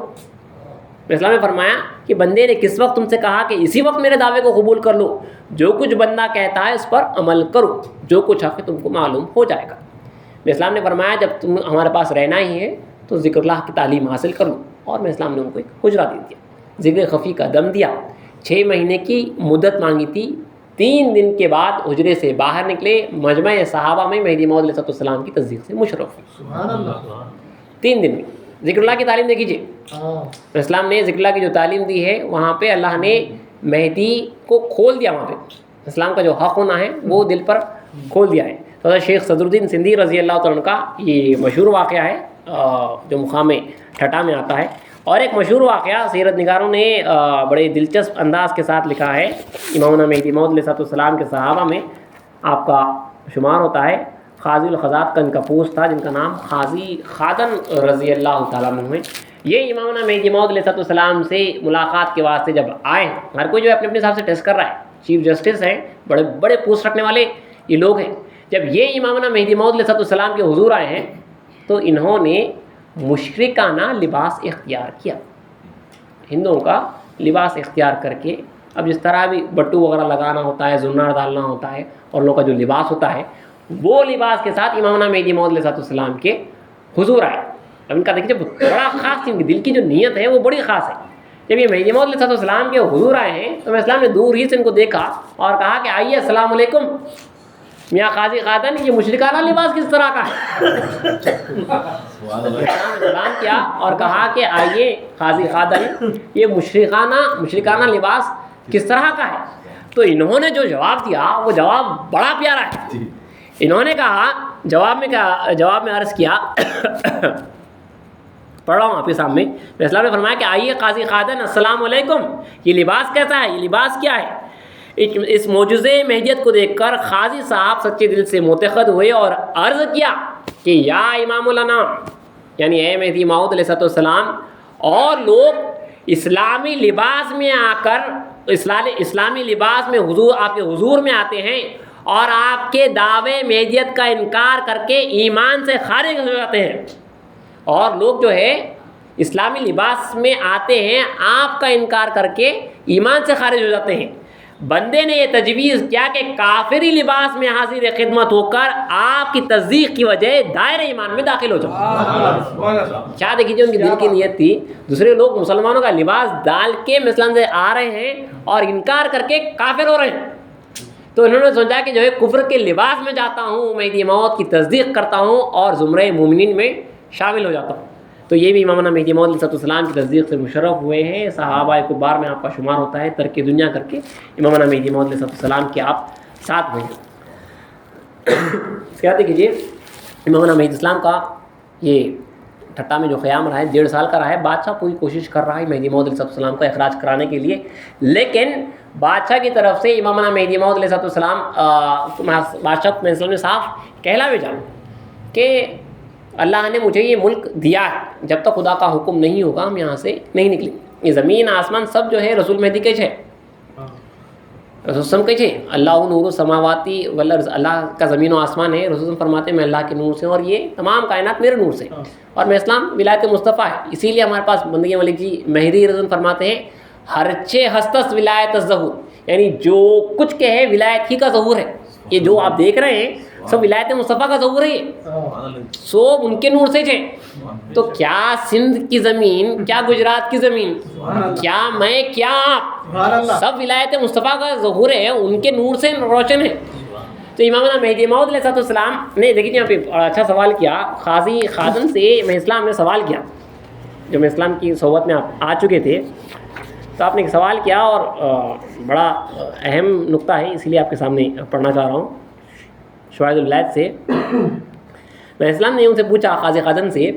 اسلام نے فرمایا کہ بندے نے کس وقت تم سے کہا کہ اسی وقت میرے دعوے کو قبول کر لو. جو کچھ بندہ کہتا ہے اس پر عمل کرو، جو کچھ حق تم کو معلوم ہو جائے گا. اسلام نے فرمایا جب تم ہمارے پاس رہنا ہی ہے تو ذکر اللہ کی تعلیم حاصل کر لو. اور میں اسلام نے ان کو ایک حجرہ دے دیا، ذکر خفی کا دم دیا. 6 مہینے کی مدت مانگی تھی. 3 دن کے بعد حجرے سے باہر نکلے، مجمع صحابہ میں مہدی موعود علیہ السلام کی تصدیق سے مشرف. سبحان اللہ. 3 دن میں ذکر اللہ کی تعلیم دیکھ لیجیے. اسلام نے ذکر اللہ کی جو تعلیم دی ہے وہاں پہ اللہ نے مہدی کو کھول دیا. وہاں پہ اسلام کا جو حق ہونا ہے وہ دل پر کھول دیا ہے. تو شیخ صدر الدین سندھی رضی اللہ تعالیٰ عنہ کا یہ مشہور واقعہ ہے جو مقام ٹھٹا میں آتا ہے. اور ایک مشہور واقعہ سیرت نگاروں نے بڑے دلچسپ انداز کے ساتھ لکھا ہے. امام مہدی موعود علیہ السلام کے صحابہ میں آپ کا شمار ہوتا ہے. قاضی القضات کا ان کا پوست تھا جن کا نام قاضی خادن رضی اللہ تعالیٰ عنہ ہے. یہ امام مہدی موعود علیہ السلام سے ملاقات کے واسطے جب آئے، ہر کوئی جو اپنے اپنے حساب سے ٹیسٹ کر رہا ہے، چیف جسٹس ہیں، بڑے بڑے پوسٹ رکھنے والے یہ لوگ ہیں. جب یہ امام مہدی موعود علیہ السلام کے حضور آئے ہیں تو انہوں نے مشرکانہ لباس اختیار کیا، ہندوؤں کا لباس اختیار کر کے. اب جس طرح بھی بٹو وغیرہ لگانا ہوتا ہے، زنار ڈالنا ہوتا ہے، اور لوگوں کا جو لباس ہوتا ہے وہ لباس کے ساتھ امام مہدی موعود علیہ السلام کے حضور آئے. اب ان کا دیکھیے بڑا خاص تھی، ان کی دل کی جو نیت ہے وہ بڑی خاص ہے. جب یہ مہدی موعود علیہ السلام کے حضور آئے ہیں تو میں اسلام نے دور ہی سے ان کو دیکھا اور کہا کہ آئیے السلام علیکم میاں قاضی خادن، یہ مشرکانہ لباس کس طرح کا ہے؟ سلام کیا اور کہا کہ آئیے قاضی خادن، یہ مشرکانہ لباس کس طرح کا ہے؟ تو انہوں نے جو جواب دیا وہ جواب بڑا پیارا ہے. انہوں نے کہا جواب میں عرض کیا پڑھ رہا ہوں آپ کے سامنے. اسلام نے فرمایا کہ آئیے قاضی خادن السلام علیکم، یہ لباس کیسا ہے، یہ لباس کیا ہے؟ اس معجزے مہدیت کو دیکھ کر قاضی صاحب سچے دل سے متحد ہوئے اور عرض کیا کہ یا امام الانام، یعنی اے مہدی موعود علیہ السلام، اور لوگ اسلامی لباس میں آ کر اسلامی لباس میں حضور آپ کے حضور میں آتے ہیں اور آپ کے دعوے مہدیت کا انکار کر کے ایمان سے خارج ہو جاتے ہیں. اور لوگ جو ہے اسلامی لباس میں آتے ہیں، آپ کا انکار کر کے ایمان سے خارج ہو جاتے ہیں. بندے نے یہ تجویز کیا کہ کافری لباس میں حاضر خدمت ہو کر آپ کی تصدیق کی وجہ دائرہ ایمان میں داخل ہو جاؤ. کیا دیکھیے ان کی دل کی نیت تھی. دوسرے لوگ مسلمانوں کا لباس ڈال کے اسلام سے آ رہے ہیں اور انکار کر کے کافر ہو رہے ہیں. تو انہوں نے سوچا کہ جو ہے کفر کے لباس میں جاتا ہوں، مہدی موعود کی تصدیق کرتا ہوں اور زمرہ مومنین میں شامل ہو جاتا ہوں. تو یہ بھی امامنا مہدی موعود علیہ السلام کی تصدیق سے مشرف ہوئے ہیں. صحابہ کبار میں آپ کا شمار ہوتا ہے. ترک دنیا کر کے امامنا مہدی موعود علیہ السلام کے آپ ساتھ ہوئے ہیں. خیال کیجیے امامنا مہدی اسلام کا یہ ٹھٹا میں جو قیام رہا ہے 1.5 سال کا رہا ہے. بادشاہ پوری کوشش کر رہا ہے مہدی موعود علیہ السلام کا اخراج کرانے کے لیے، لیکن بادشاہ کی طرف سے امامنا مہدی موعود علیہ السلام بادشاہ نے صاف کہلا بھیجا کہ اللہ نے مجھے یہ ملک دیا ہے، جب تک خدا کا حکم نہیں ہوگا ہم یہاں سے نہیں نکلیں. یہ زمین آسمان سب جو ہے رسول مہدی کے ہے، رسول کے ہے. اللہ نور السماواتی والارض، اللہ کا زمین و آسمان ہے. رسول فرماتے ہیں میں اللہ کے نور سے اور یہ تمام کائنات میرے نور سے، اور میں اسلام ولایت مصطفیٰ ہے. اسی لیے ہمارے پاس بندگی ملک جی مہدی رسول فرماتے ہیں ہرچے ہستس ولایت الظہور، یعنی جو کچھ کہ ہے ولایت ہی کا ظہور ہے. یہ جو آپ دیکھ رہے ہیں سب ولایت مصطفیٰ کا ظہور ہے، سب ان کے نور سے ہے. تو کیا سندھ کی زمین، کیا گجرات کی زمین، کیا میں، کیا آپ، سب ولایت مصطفیٰ کا ظہور ہے، ان کے نور سے روشن ہے. تو امامنا مہدی موعود علیہ السلام نے دیکھیے یہاں پہ اچھا سوال کیا. قاضی خادم سے میں اسلام نے سوال کیا، جب میں اسلام کی صحبت میں آپ آ چکے تھے تو آپ نے ایک سوال کیا اور بڑا اہم نقطہ ہے، اسی لیے آپ کے سامنے پڑھنا چاہ رہا ہوں. شواہد الولایت سے میں اسلام نے ان سے پوچھا، قاضی خادم سے،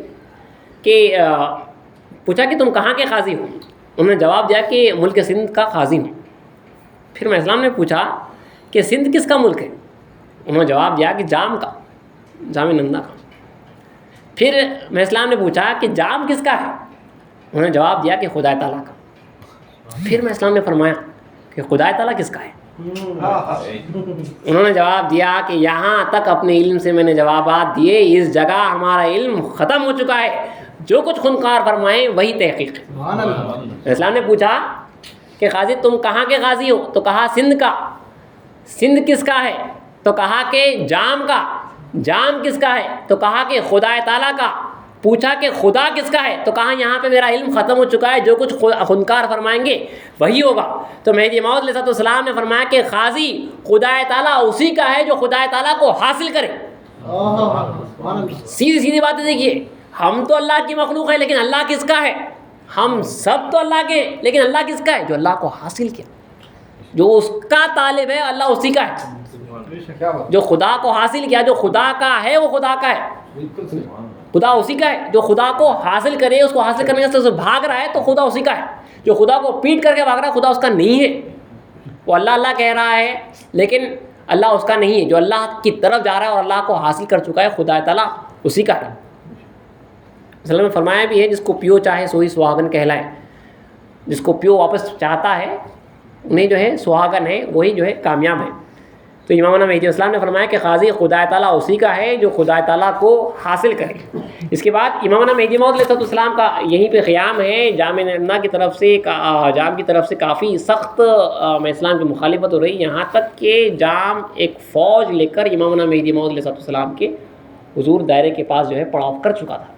کہ پوچھا کہ تم کہاں کے قاضی ہو؟ انہوں نے جواب دیا کہ ملک سندھ کا قاضی ہوں. پھر میں اسلام نے پوچھا کہ سندھ کس کا ملک ہے؟ انہوں نے جواب دیا کہ جام کا، جام نندا کا. پھر میں اسلام نے پوچھا کہ جام کس کا ہے؟ انہوں نے جواب دیا کہ خدا تعالیٰ کا. پھر میں اسلام نے فرمایا کہ خدا تعالیٰ کس کا ہے؟ انہوں نے جواب دیا کہ یہاں تک اپنے علم سے میں نے جوابات دیے، اس جگہ ہمارا علم ختم ہو چکا ہے، جو کچھ خونخوار فرمائیں وہی تحقیق ہے. اسلام نے پوچھا کہ قاضی تم کہاں کے قاضی ہو؟ تو کہا سندھ کا. سندھ کس کا ہے؟ تو کہا کہ جام کا. جام کس کا ہے؟ تو کہا کہ خدا تعالیٰ کا. پوچھا کہ خدا کس کا ہے؟ تو کہا یہاں پہ میرا علم ختم ہو چکا ہے، جو کچھ خونکار فرمائیں گے وہی ہوگا. تو مہدی موعود علیہ السلام نے فرمایا کہ قاضی خدا تعالیٰ اسی کا ہے جو خدا تعالیٰ کو حاصل کرے. سیدھی سیدھی باتیں دیکھیے، ہم تو اللہ کی مخلوق ہے لیکن اللہ کس کا ہے؟ ہم سب تو اللہ کے، لیکن اللہ کس کا ہے؟ جو اللہ کو حاصل کیا، جو اس کا طالب ہے اللہ اسی کا ہے. جو خدا کو حاصل کیا، جو خدا کا ہے وہ خدا کا ہے، خدا اسی کا ہے. جو خدا کو حاصل کرے، اس کو حاصل کرنے سے بھاگ رہا ہے تو خدا اسی کا ہے. جو خدا کو پیٹ کر کے بھاگ رہا ہے خدا اس کا نہیں ہے. وہ اللہ اللہ کہہ رہا ہے لیکن اللہ اس کا نہیں ہے. جو اللہ کی طرف جا رہا ہے اور اللہ کو حاصل کر چکا ہے خدا تعالیٰ اسی کا ہے. وسلم نے فرمایا بھی ہے جس کو پیو چاہے سوئی سہاگن کہلائے. جس کو پیو واپس چاہتا ہے انہیں جو ہے سہاگن ہے، وہی جو ہے کامیاب ہے. تو امامنا مہدی اسلام نے فرمایا کہ قاضی خدا تعالیٰ اسی کا ہے جو خدا تعالیٰ کو حاصل کرے. اس کے بعد امامنا مہدی موعود علیہ السلام کا یہیں پہ قیام ہے. جام نندا کی طرف سے، جام کی طرف سے کافی سخت اسلام کی مخالفت ہو رہی، یہاں تک کہ جام ایک فوج لے کر امامنا مہدی موعود علیہ السلام کے حضور دائرے کے پاس جو ہے پڑاؤ کر چکا تھا.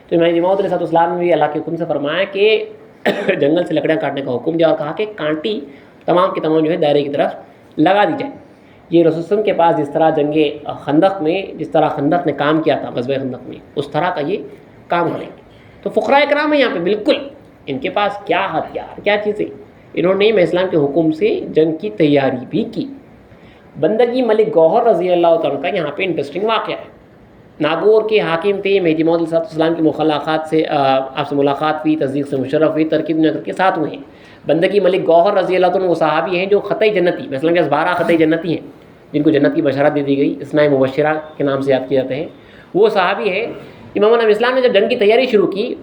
تو مہدی موعود علیہ السلام نے بھی اللہ کے حکم سے فرمایا کہ جنگل سے لکڑیاں کاٹنے کا حکم دیا اور کہا کہ کانٹی تمام کے تمام جو ہے دائرے کی طرف لگا دی جائے. یہ رسول اللہ کے پاس جس طرح جنگ خندق میں، جس طرح خندق نے کام کیا تھا غزوہ خندق میں، اس طرح کا یہ کام کریں گے. تو فقراء کرام ہیں یہاں پہ، بالکل ان کے پاس کیا ہتھیار، کیا چیزیں، انہوں نے اسلام کے حکم سے جنگ کی تیاری بھی کی. بندگی ملک گوہر رضی اللہ تعالیٰ کا یہاں پہ انٹرسٹنگ واقعہ ہے. ناگور کے حاکم تھے، مہدی موعود علیہ السلام کی ملاقات سے آپ سے ملاقات ہوئی، تصدیق سے مشرف ہوئی، ترک دنیا کے ساتھ ہوئے ہیں. بندگی ملک گوہر رضی اللہ عنہ وہ صحابی ہیں جو خطۂ جنتی، مثلاً کے 12 خطۂ جنتی ہیں جن کو جنت کی بشارت دے دی گئی، اسماء مبشرہ کے نام سے یاد کیے جاتے ہیں. وہ صحابی ہیں. امام اسلام نے جب جنگ کی تیاری شروع کی،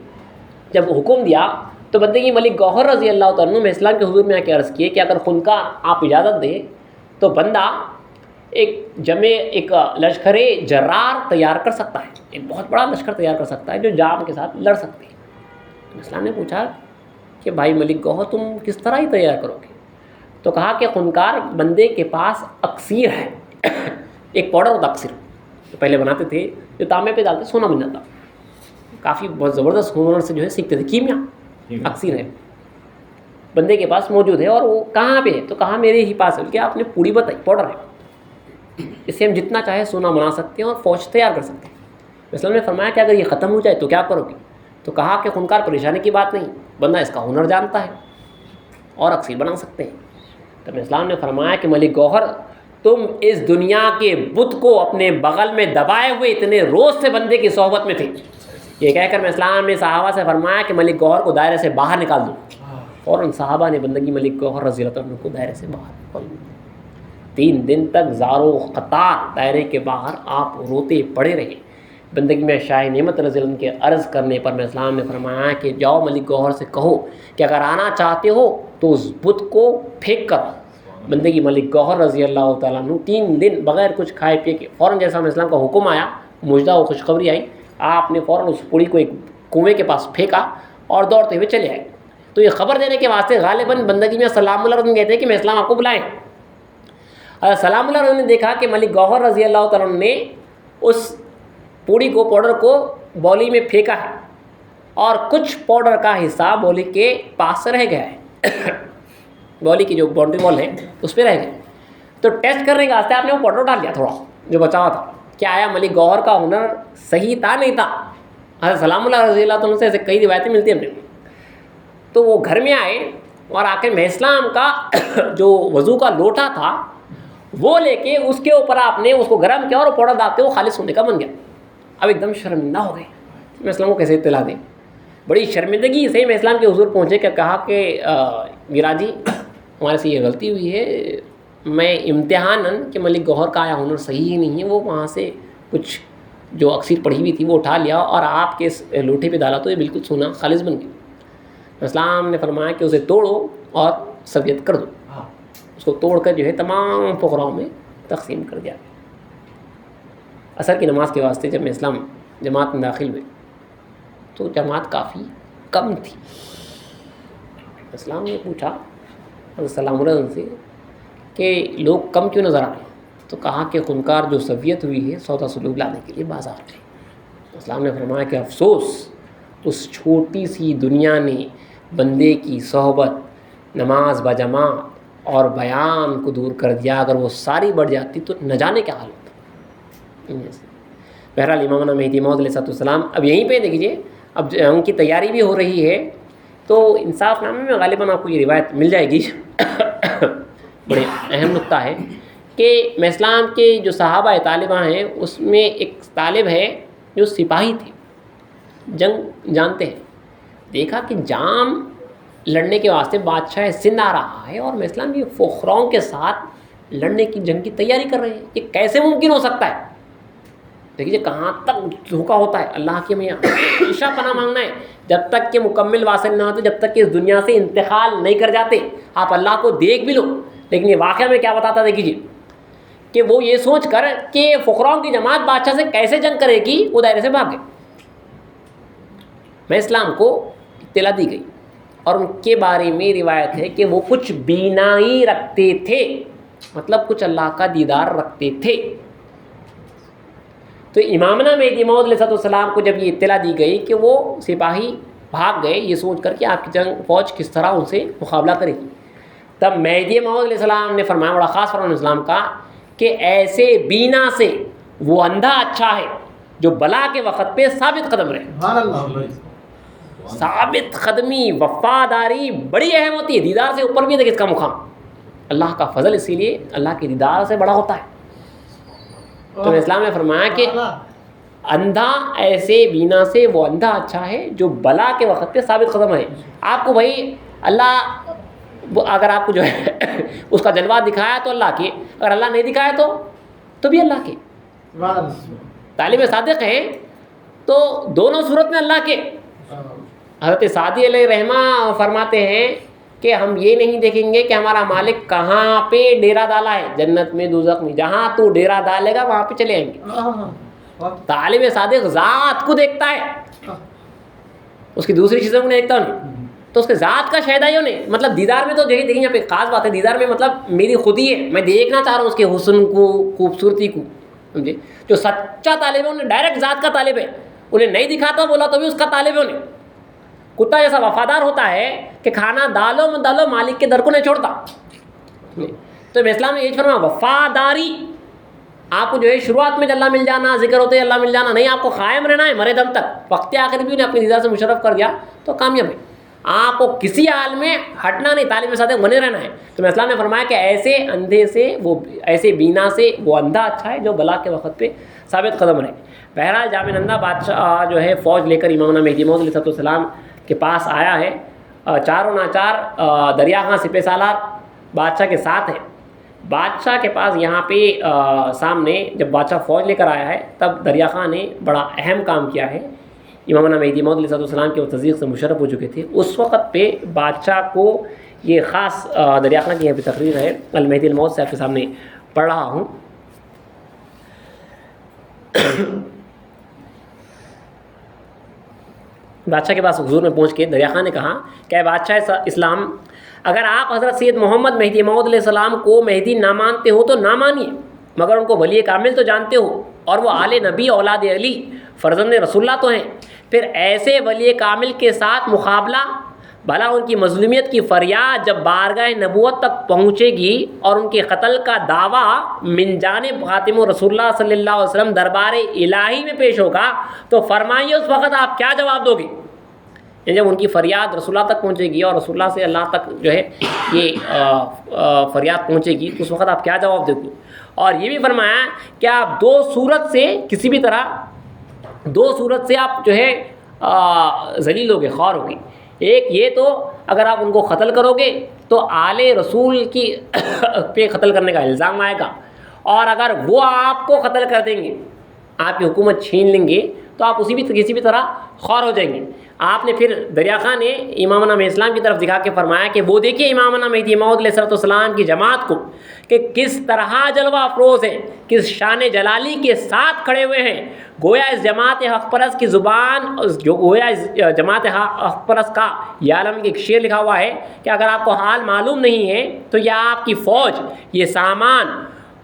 جب حکم دیا تو بندگی ملک گوہر رضی اللہ عنہ میں اسلام کے حضور میں آ کے عرض کیے کہ اگر خون کا آپ اجازت دیں تو بندہ ایک لشکر جرار تیار کر سکتا ہے، ایک بہت بڑا لشکر تیار کر سکتا ہے جو جام کے ساتھ لڑ سکتے ہیں۔ اسلام نے پوچھا کہ بھائی ملک گوہر تم کس طرح ہی تیار کرو گے؟ تو کہا کہ خونکار بندے کے پاس اکسیر ہے، ایک پاؤڈر ہوتا اکسیر، جو پہلے بناتے تھے، جو تانبے پہ ڈالتے سونا بن جاتا، کافی بہت زبردست ہنر سے جو ہے سیکھتے تھے، کیمیا اکسیر ہے بندے کے پاس موجود ہے، اور وہ کہاں پہ ہے؟ تو کہا میرے ہی پاس ہے، کہ آپ نے پوری بتائی پاؤڈر ہے، اس سے ہم جتنا چاہے سونا بنا سکتے ہیں اور فوج تیار کر سکتے ہیں۔ اسلام نے فرمایا کہ اگر یہ ختم ہو جائے تو کیا کرو گے؟ تو کہا کہ خونکار پریشانی کی بات نہیں، بندہ اس کا ہنر جانتا ہے اور اکسیر بنا سکتے ہیں۔ تب اسلام نے فرمایا کہ ملک گوہر تم اس دنیا کے بت کو اپنے بغل میں دبائے ہوئے اتنے روز سے بندے کی صحبت میں تھے۔ یہ کہہ کر میں اسلام نے صحابہ سے فرمایا کہ ملک گوہر کو دائرے سے باہر نکال دو، فوراً صحابہ نے بندگی ملک گوہر رضی اللہ عنہ کو دائرے سے باہر نکال دیا۔ 3 دن تک زارو قطار دائرے کے باہر آپ روتے پڑے رہے۔ بندگی میں شاہ نعمت رضی اللہ عنہ کے عرض کرنے پر میں اسلام نے فرمایا کہ جاؤ ملک گوہر سے کہو کہ اگر آنا چاہتے ہو تو اس بت کو پھینک کر۔ بندگی ملک گوہر رضی اللہ تعالیٰ عنہ 3 دن بغیر کچھ کھائے پیے کے فوراً جیسا ہم اسلام کا حکم آیا، مجدہ و خوشخبری آئی، آپ نے فوراً اس پوڑی کو ایک کنویں کے پاس پھینکا اور دوڑتے ہوئے چلے آئے۔ تو یہ خبر دینے کے واسطے غالباً بندگی میں سلام اللہ علیہ کہتے ہیں کہ میں اسلام آپ کو بلائیں۔ سلام اللہ علیہ نے دیکھا کہ ملک گوہر رضی اللہ تعالیٰ عنہ نے اس پوڑی کو پاؤڈر کو بولی میں پھینکا ہے اور کچھ پاؤڈر کا حصہ بولی کے پاس سے رہ گیا ہے، بولی کی جو باؤنڈری وال ہے اس پہ رہ گیا۔ تو ٹیسٹ کرنے کے واسطے آپ نے وہ پاؤڈر ڈال لیا تھوڑا جو بچا ہوا تھا، کیا آیا ملک گوہر کا ہنر صحیح تھا نہیں تھا؟ حضرت سلام اللہ رضی اللہ عنہ سے ایسے کئی روایتیں ملتی ہیں ہم نے۔ تو وہ گھر میں آئے اور آ کے میں اسلام کا جو وضو کا لوٹا تھا وہ لے کے اس کے اوپر آپ نے اس کو گرم کیا اور پاؤڈر ڈالتے وہ خالص ہونے کا بن گیا۔ اب ایک دم شرمندہ ہو گئے، میں اسلام کو کیسے اطلاع دیں؟ بڑی شرمندگی سے میں اسلام کے حضور پہنچے کہ کہا کہ میرا جی ہمارے سے یہ غلطی ہوئی ہے، میں امتحاناً کہ ملک گوہر کا آیا ہنر صحیح ہی نہیں ہے، وہ وہاں سے کچھ جو اکسیر پڑھی ہوئی تھی وہ اٹھا لیا اور آپ کے لوٹے پہ ڈالا تو یہ بالکل سونا خالص بن گیا۔ اسلام نے فرمایا کہ اسے توڑو اور سبیت کر دو، اس کو توڑ کر جو ہے تمام فقراؤں میں تقسیم کر دیا۔ عصر کی نماز کے واسطے جب میں اسلام جماعت میں داخل ہوئے تو جماعت کافی کم تھی۔ اسلام نے پوچھا حضرت سلام علیہ سے کہ لوگ کم کیوں نظر آ رہے ہیں؟ تو کہا کہ خونکار جو صفیت ہوئی ہے سودا سلوک لانے کے لیے بازار میں۔ اسلام نے فرمایا کہ افسوس اس چھوٹی سی دنیا نے بندے کی صحبت، نماز بجماعت اور بیان کو دور کر دیا۔ اگر وہ ساری بڑھ جاتی تو نہ جانے کیا حال ہوتا۔ بہرحال امامنا مہدی موعود علیہ السلام اب یہیں پہ دیکھیے، اب ان کی تیاری بھی ہو رہی ہے، تو انصاف نامے میں غالباً آپ کو یہ روایت مل جائے گی۔ بڑے اہم نقطہ ہے کہ میں اسلام کے جو صحابہ طالبہ ہیں اس میں ایک طالب ہے جو سپاہی تھے، جنگ جانتے ہیں، دیکھا کہ جام لڑنے کے واسطے بادشاہ سندھ آ رہا ہے اور میں اسلام کی فقراؤں کے ساتھ لڑنے کی جنگ کی تیاری کر رہے ہیں، یہ کیسے ممکن ہو سکتا ہے؟ دیکھیے کہاں تک دھوکا ہوتا ہے۔ اللہ کے میں ہمیشہ پناہ مانگنا ہے، جب تک کہ مکمل واصل نہ ہوتے، جب تک کہ اس دنیا سے انتقال نہیں کر جاتے، آپ اللہ کو دیکھ بھی لو۔ لیکن یہ واقعہ میں کیا بتاتا دیکھیے کہ وہ یہ سوچ کر کہ فقراؤں کی جماعت بادشاہ سے کیسے جنگ کرے گی، وہ دائرے سے بھاگ گئے۔ میں اسلام کو اطلاع دی گئی اور ان کے بارے میں روایت ہے کہ وہ کچھ بینائی رکھتے تھے، مطلب کچھ اللہ کا دیدار رکھتے تھے۔ تو امامنا مہدی موعود علیہ السلام کو جب یہ اطلاع دی گئی کہ وہ سپاہی بھاگ گئے یہ سوچ کر کہ آپ کی جنگ فوج کس طرح ان سے مقابلہ کرے گی، تب مہدی موعود علیہ السلام نے فرمایا، بڑا خاص فرمان اسلام کا، کہ ایسے بینا سے وہ اندھا اچھا ہے جو بلا کے وقت پہ ثابت قدم رہے۔ ثابت قدمی، وفاداری بڑی اہم ہوتی ہے، دیدار سے اوپر بھی ہے اس کا مقام۔ اللہ کا فضل اسی لیے اللہ کے دیدار سے بڑا ہوتا ہے۔ تو اسلام نے فرمایا کہ اندھا ایسے بینا سے وہ اندھا اچھا ہے جو بلا کے وقت پہ ثابت قدم ہے۔ آپ کو بھائی اللہ اگر آپ کو جو ہے اس کا جلوہ دکھایا تو اللہ کے، اگر اللہ نہیں دکھایا تو بھی اللہ کے۔ طالب صادق ہیں تو دونوں صورت میں اللہ کے۔ حضرت سعدی علیہ رحمہ فرماتے ہیں کہ ہم یہ نہیں دیکھیں گے کہ ہمارا مالک کہاں پہ ڈیرا ڈالا ہے، جنت میں دوزخ میں، جہاں تو ڈیرا ڈالے گا وہاں پہ چلے آئیں گے۔ طالب صادق ذات کو دیکھتا ہے، اس کی دوسری چیزوں کو نہیں دیکھتا نہیں، تو اس کے ذات کا شاہد ہے نہیں، مطلب دیدار میں تو دیکھیں یہاں پہ خاص بات ہے، دیدار میں مطلب میری خود ہی ہے، میں دیکھنا چاہ رہا ہوں اس کے حسن کو، خوبصورتی کو، سمجھے؟ جو سچا طالب ہے انہیں ڈائریکٹ ذات کا طالب ہے، انہیں نہیں دکھاتا بولا تو بھی اس کا طالب ہے انہیں۔ کتا جیسا وفادار ہوتا ہے کہ کھانا ڈالو مت ڈالو مالک کے در کو نہیں چھوڑتا۔ تو اسلام نے یہ فرمایا وفاداری، آپ کو جو ہے شروعات میں اللہ مل جانا، ذکر ہوتے اللہ مل جانا نہیں، آپ کو قائم رہنا ہے مرے دم تک، وقت آخر بھی انہیں اپنی دیدار سے مشرف کر دیا تو کامیاب ہے۔ آپ کو کسی حال میں ہٹنا نہیں، طالب صادق بنے رہنا ہے۔ تو اسلام نے فرمایا کہ ایسے اندھے سے وہ، ایسے بینا سے وہ اندھا اچھا ہے جو بلا کے وقت پہ ثابت قدم رہے۔ بہرحال جامع نندا بادشاہ جو ہے فوج لے کر امام مہدی موعود علیہ السلام کے پاس آیا ہے، چاروں ناچار دریا خاں سپہ سالار بادشاہ کے ساتھ ہیں۔ بادشاہ کے پاس یہاں پہ سامنے جب بادشاہ فوج لے کر آیا ہے تب دریا خان نے بڑا اہم کام کیا ہے۔ امام مہدی موعود علیہ السلام کے وہ تصدیق سے مشرف ہو چکے تھے، اس وقت پہ بادشاہ کو یہ خاص دریا خان کی یہاں پہ تقریر ہے، المہدی الموعود سے آپ کے سامنے پڑھ رہا ہوں۔ بادشاہ کے پاس حضور میں پہنچ کے دریا خان نے کہا کہ اے بادشاہ اسلام، اگر آپ حضرت سید محمد مہدی موعود علیہ السلام کو مہدی نہ مانتے ہو تو نہ مانیے، مگر ان کو ولی کامل تو جانتے ہو، اور وہ آل نبی اولاد علی فرزند رسول اللہ تو ہیں، پھر ایسے ولی کامل کے ساتھ مقابلہ، بھلا ان کی مظلومیت کی فریاد جب بارگاہ نبوت تک پہنچے گی اور ان کے قتل کا دعویٰ من جانب خاتم رسول اللہ صلی اللہ علیہ وسلم دربار الہی میں پیش ہوگا تو فرمائیے اس وقت آپ کیا جواب دو گے؟ یعنی جب ان کی فریاد رسول اللہ تک پہنچے گی اور رسول اللہ سے اللہ تک جو ہے یہ فریاد پہنچے گی تو اس وقت آپ کیا جواب دو گے؟ اور یہ بھی فرمایا کہ آپ دو صورت سے کسی بھی طرح، دو صورت سے آپ جو ہے ذلیل ہوگے، خوار ہوگے۔ ایک یہ تو اگر آپ ان کو قتل کرو گے تو آل رسول کی پہ قتل کرنے کا الزام آئے گا، اور اگر وہ آپ کو قتل کر دیں گے، آپ کی حکومت چھین لیں گے تو آپ کسی بھی طرح خوار ہو جائیں گے۔ آپ نے پھر دریا خان نے امام نام اسلام کی طرف دکھا کے فرمایا کہ وہ دیکھیے امام نام مہدی موعود علیہ السلام کی جماعت کو کہ کس طرح جلوہ افروز ہیں، کس شان جلالی کے ساتھ کھڑے ہوئے ہیں، گویا اس جماعت حق پرست کی زبان، جو گویا اس جماعت حق پرست کا یہ عالم کے ایک شعر لکھا ہوا ہے کہ اگر آپ کو حال معلوم نہیں ہے تو یہ آپ کی فوج، یہ سامان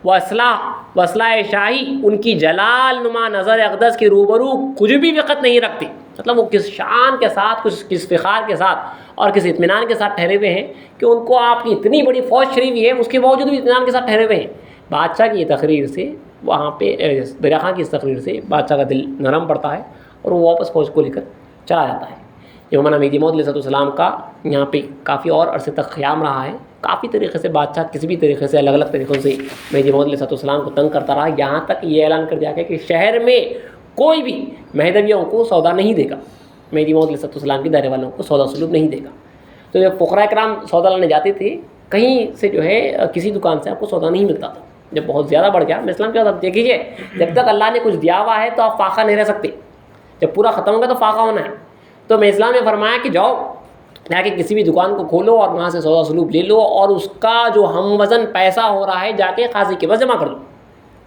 و اسلحہ شاہی ان کی جلال نما نظر اقدس کے روبرو کچھ بھی وقت نہیں رکھتی۔ مطلب وہ کس شان کے ساتھ، کس فخار کے ساتھ اور کس اطمینان کے ساتھ ٹھہرے ہوئے ہیں کہ ان کو آپ کی اتنی بڑی فوج شریف ہے، اس کے باوجود بھی اطمینان کے ساتھ ٹھہرے ہوئے ہیں۔ بادشاہ کی یہ تقریر سے وہاں پہ دریا خان کی اس تقریر سے بادشاہ کا دل نرم پڑتا ہے اور وہ واپس فوج کو لے کر چلا جاتا ہے۔ امام مہدی موعود علیہ السلام کا یہاں پہ کافی اور عرصے تک قیام رہا ہے، کافی طریقے سے بادشاہ کسی بھی طریقے سے الگ الگ طریقوں سے مہدی موعود علیہ السلام کو تنگ کرتا رہا، یہاں تک یہ اعلان کر دیا گیا کہ شہر میں کوئی بھی مہدویوں کو سودا نہیں دے گا، مہدی موعود علیہ السلام کی دائرے والوں کو سودا سلوب نہیں دے گا۔ تو جب فقراء کرام سودا لانے جاتے تھے کہیں سے جو ہے کسی دکان سے آپ کو سودا نہیں ملتا تھا، جب بہت زیادہ بڑھ گیا میں اسلام کیا آپ دیکھیے جب تک اللہ نے کچھ دیا ہوا ہے تو آپ فاقہ نہیں رہ سکتے، جب پورا ختم ہوگا تو فاقہ ہونا ہے۔ تو میں اسلام نے فرمایا کہ جاؤ جا کے کسی بھی دکان کو کھولو اور وہاں سے سودا سلوب لے لو، اور اس کا جو ہم وزن پیسہ ہو رہا ہے جا کے قاضی کے پاس جمع کر دو،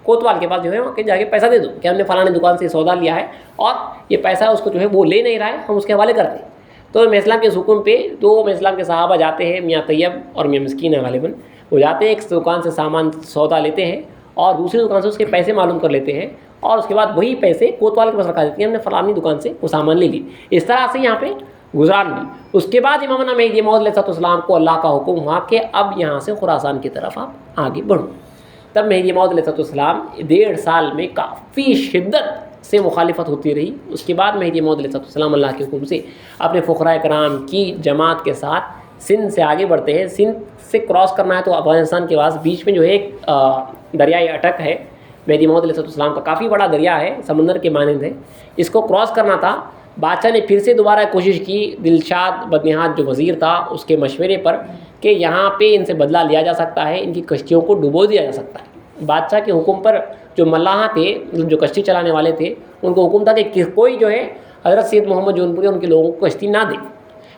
کوتوال کے پاس جو ہے وہاں کے جا کے پیسہ دے دو کہ ہم نے فلاں دکان سے سودا لیا ہے اور یہ پیسہ اس کو جو ہے وہ لے نہیں رہا ہے، ہم اس کے حوالے کرتے ہیں۔ تو میں اسلام کے حکم پہ دو میں اسلام کے صحابہ جاتے ہیں، میاں طیب اور میاں مسکین ہے غالباً، وہ جاتے ہیں ایک دکان سے سامان سودا لیتے ہیں اور دوسری دکان سے اس کے پیسے معلوم کر لیتے ہیں، اور اس کے بعد وہی پیسے کوتوال کے پاس رکھا دیتے ہیں، ہم نے فلانی دکان سے وہ سامان لے لی۔ اس طرح سے یہاں پہ گزران لی۔ اس کے بعد امام مہدی موعود علیہ السلام کو اللہ کا حکم ہوا کہ اب یہاں سے خراسان کی طرف آپ آگے بڑھو۔ تب مہدی موعود علیہ السلام 1.5 سال میں کافی شدت سے مخالفت ہوتی رہی۔ اس کے بعد مہدی موعود علیہ السلام اللہ کے حکم سے اپنے فقراء کرام کی جماعت کے ساتھ سندھ سے آگے بڑھتے ہیں۔ سندھ سے کراس کرنا ہے تو افغانستان کے پاس بیچ میں جو ہے ایک دریائے اٹک ہے، مہدی موعود علیہ السلام کا کافی بڑا دریا ہے، سمندر کے مانند ہے، اس کو کراس کرنا تھا۔ بادشاہ نے پھر سے دوبارہ کوشش کی، دلشاد بدنہاد جو وزیر تھا اس کے مشورے پر، کہ یہاں پہ ان سے بدلہ لیا جا سکتا ہے، ان کی کشتیوں کو ڈبو دیا جا سکتا ہے۔ بادشاہ کے حکم پر جو ملاح تھے، جو کشتی چلانے والے تھے، ان کو حکم تھا کہ کوئی جو ہے حضرت سید محمد جونپوری ان کے لوگوں کو کشتی نہ دے۔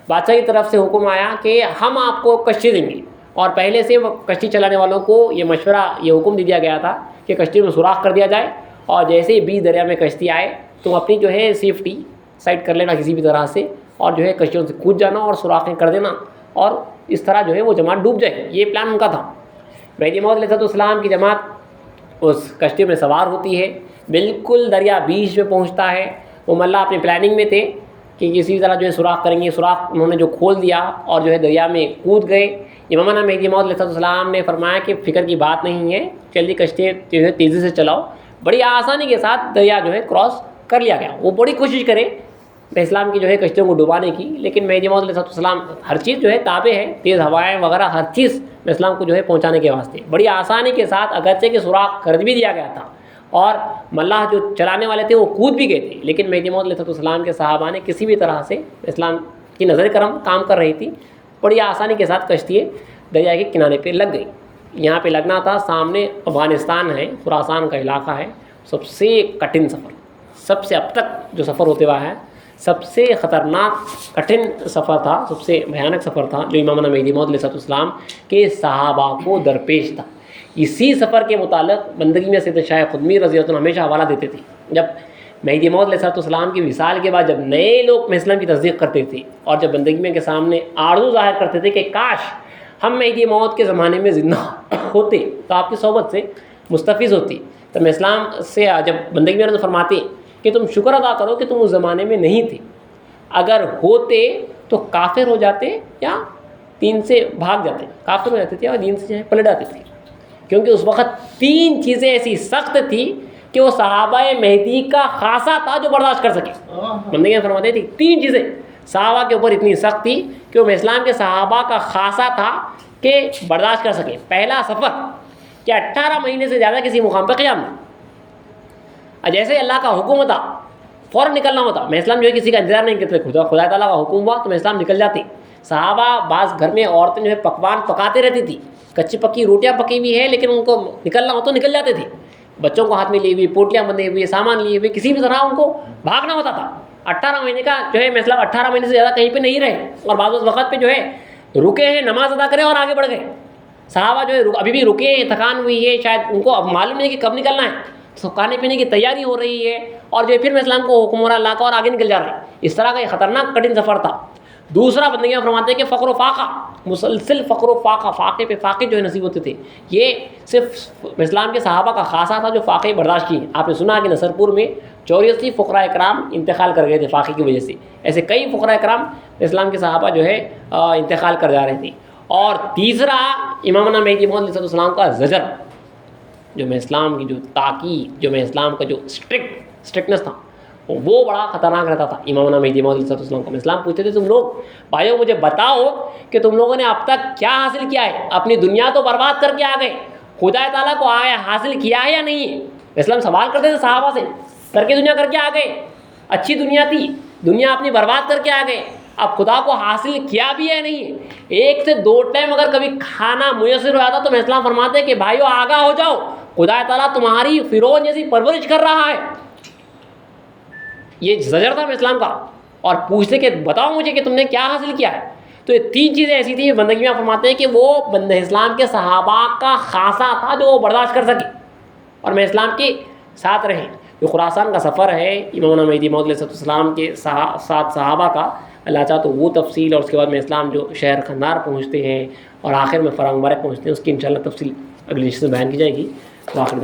بادشاہ کی طرف سے حکم آیا کہ ہم آپ کو کشتی دیں گے، اور پہلے سے کشتی چلانے والوں کو یہ مشورہ، یہ حکم دے دیا گیا تھا کہ کشتی میں سوراخ کر دیا جائے، اور جیسے ہی بیچ دریا میں کشتی آئے تو اپنی جو ہے سیفٹی سائٹ کر لینا کسی بھی طرح سے، اور جو ہے کشتیوں سے کود جانا اور سوراخیں کر دینا، اور اس طرح جو ہے وہ جماعت ڈوب جائے۔ یہ پلان ان کا تھا۔ مہدی موعود علیہ السلام کی جماعت اس کشتی میں سوار ہوتی ہے، بالکل دریا بیچ میں پہنچتا ہے۔ وہ ملا اپنی پلاننگ میں تھے کہ کسی طرح جو ہے سوراخ کریں گے، سوراخ انہوں نے جو کھول دیا اور جو ہے دریا میں کود گئے۔ امامنا مہدی موعود علیہ السلام نے فرمایا کہ فکر کی بات نہیں ہے، جلدی کشتی تیزی سے چلاؤ۔ بڑی آسانی کے ساتھ دریا جو ہے کراس کر لیا گیا۔ وہ بڑی کوشش کرے اسلام کی جو ہے کشتیوں کو ڈبانے کی، لیکن مہدی موعود علیہ السلام ہر چیز جو ہے تابع ہے، تیز ہوائیں وغیرہ ہر چیز اسلام کو جو ہے پہنچانے کے واسطے بڑی آسانی کے ساتھ، اگرچہ کہ سوراخ کر بھی دیا گیا تھا اور ملاح جو چلانے والے تھے وہ کود بھی گئے تھے، لیکن مہدی موعود علیہ السلام کے صحابہ نے کسی بھی طرح سے، اسلام کی نظر کرم کام کر رہی تھی، بڑی آسانی کے ساتھ کشتی دریا کے کنارے پہ لگ گئی۔ یہاں پہ لگنا تھا، سامنے افغانستان ہے، خراسان کا علاقہ ہے، سب سے کٹھن سفر، سب سے اب تک جو سفر ہوتے ہوا ہے سب سے خطرناک کٹھن سفر تھا، سب سے بھیانک سفر تھا جو امامنا مہدی موعود علیہ السلام کے صحابہ کو درپیش تھا۔ اسی سفر کے متعلق بندگی میں سید شاہ خدمی رضی اللہ عنہ ہمیشہ حوالہ دیتے تھے۔ جب مہدی موعود علیہ السلام کی وصال کے بعد جب نئے لوگ اسلام کی تصدیق کرتے تھے اور جب بندگی میں کے سامنے آرزو ظاہر کرتے تھے کہ کاش ہم مہدی موعود کے زمانے میں زندہ ہوتے تو آپ کی صحبت سے مستفیض ہوتی، تو میں اسلام سے جب بندگی میں فرماتے کہ تم شکر ادا کرو کہ تم اس زمانے میں نہیں تھے، اگر ہوتے تو کافر ہو جاتے یا دین سے بھاگ جاتے، کافر ہو جاتے تھے اور دین سے جو ہے پلٹ جاتے تھے، کیونکہ اس وقت 3 چیزیں ایسی سخت تھی کہ وہ صحابہ مہدی کا خاصہ تھا جو برداشت کر سکے۔ بندگی میں فرماتے تھے 3 چیزیں صحابہ کے اوپر اتنی سخت تھی کہ وہ اسلام کے صحابہ کا خاصہ تھا کہ برداشت کر سکے۔ پہلا سفر کہ 18 مہینے سے زیادہ کسی مقام پہ قیام نہیں، جیسے اللہ کا حکم ہوتا فوراً نکلنا ہوتا۔ میں اسلام جو ہے کسی کا انتظار نہیں کرتے، خدا تعالیٰ کا حکم ہوا تو میں اسلام نکل جاتے۔ صحابہ بعض گھر میں عورتیں جو ہے پکوان پکاتے رہتی تھی، کچی پکی روٹیاں پکی ہوئی ہے لیکن ان کو نکلنا ہو تو نکل جاتے تھے، بچوں کو ہاتھ میں لیے ہوئے، پوٹلیاں بندھے ہوئے، سامان لیے ہوئے، کسی بھی طرح ان کو بھاگنا ہوتا تھا۔ 18 مہینے کا جو ہے اسلام 18 مہینے سے زیادہ کہیں پہ نہیں رہے، اور بعض وقت پہ جو ہے رکے ہیں، نماز ادا کریں اور آگے بڑھ گئے۔ صحابہ جو ہے ابھی بھی رکے ہیں، تھکان ہوئی ہے، شاید ان کو اب معلوم نہیں کہ کب نکلنا ہے، تو کھانے پینے کی تیاری ہو رہی ہے، اور جو ہے پھر میں اسلام کو حکم ہو رہا اللہ کا اور آگے نکل جا رہے ہیں۔ اس طرح کا یہ خطرناک کٹھن سفر تھا۔ دوسرا بندگیاں فرماتے ہیں کہ فقر و فاقہ، مسلسل فقر و فاقہ، فاقے پہ فاقے جو ہے نصیب ہوتے تھے، یہ صرف اسلام کے صحابہ کا خاصہ تھا جو فاقے برداشت کیے۔ آپ نے سنا کہ نصرپور میں 84 فقراء اکرام انتقال کر گئے تھے فاقے کی وجہ سے، ایسے کئی فقراء اکرام اسلام کے صحابہ جو ہے انتقال کر جا رہے تھے۔ اور تیسرا امامنا مہدی موعود علیہ السلام کا زجر، جو میں اسلام کی جو تاکید، جو میں اسلام کا جو اسٹرکٹنس تھا وہ بڑا خطرناک رہتا تھا امامنا مہدی موعود علیہ السلام کو۔ میں اسلام پوچھتے تھے تم لوگ بھائیو مجھے بتاؤ کہ تم لوگوں نے اب تک کیا حاصل کیا ہے؟ اپنی دنیا تو برباد کر کے آ گئے، خدا تعالیٰ کو آیا حاصل کیا ہے یا نہیں ہے؟ اسلام سوال کرتے تھے صحابہ سے، کر کے دنیا کر کے آ گئے، اچھی دنیا تھی، دنیا اپنی برباد کر کے آ گئے، اب خدا کو حاصل کیا بھی ہے نہیں ہے؟ 1 سے 2 ٹائم اگر کبھی کھانا میسر ہو جاتا تو میں اسلام فرماتے ہیں کہ بھائیو آگاہ ہو جاؤ، خدا تعالیٰ تمہاری فرعون جیسی پرورش کر رہا ہے۔ یہ زجر تھا اسلام کا، اور پوچھتے کہ بتاؤ مجھے کہ تم نے کیا حاصل کیا ہے۔ تو یہ 3 چیزیں ایسی تھیں بندگی میں فرماتے ہیں کہ وہ بندہ اسلام کے صحابہ کا خاصہ تھا جو وہ برداشت کر سکے اور میں اسلام کے ساتھ رہیں۔ جو خراسان کا سفر ہے امامنا مہدی موعود علیہ السلام کے ساتھ صحابہ کا، اللہ چاہا تو وہ تفصیل اور اس کے بعد میں اسلام جو شہر خندار پہنچتے ہیں اور آخر میں فرنگ مبارک پہنچتے ہیں، اس کی انشاءاللہ تفصیل اگلی نشست میں بیان کی جائے گی۔ تو آخر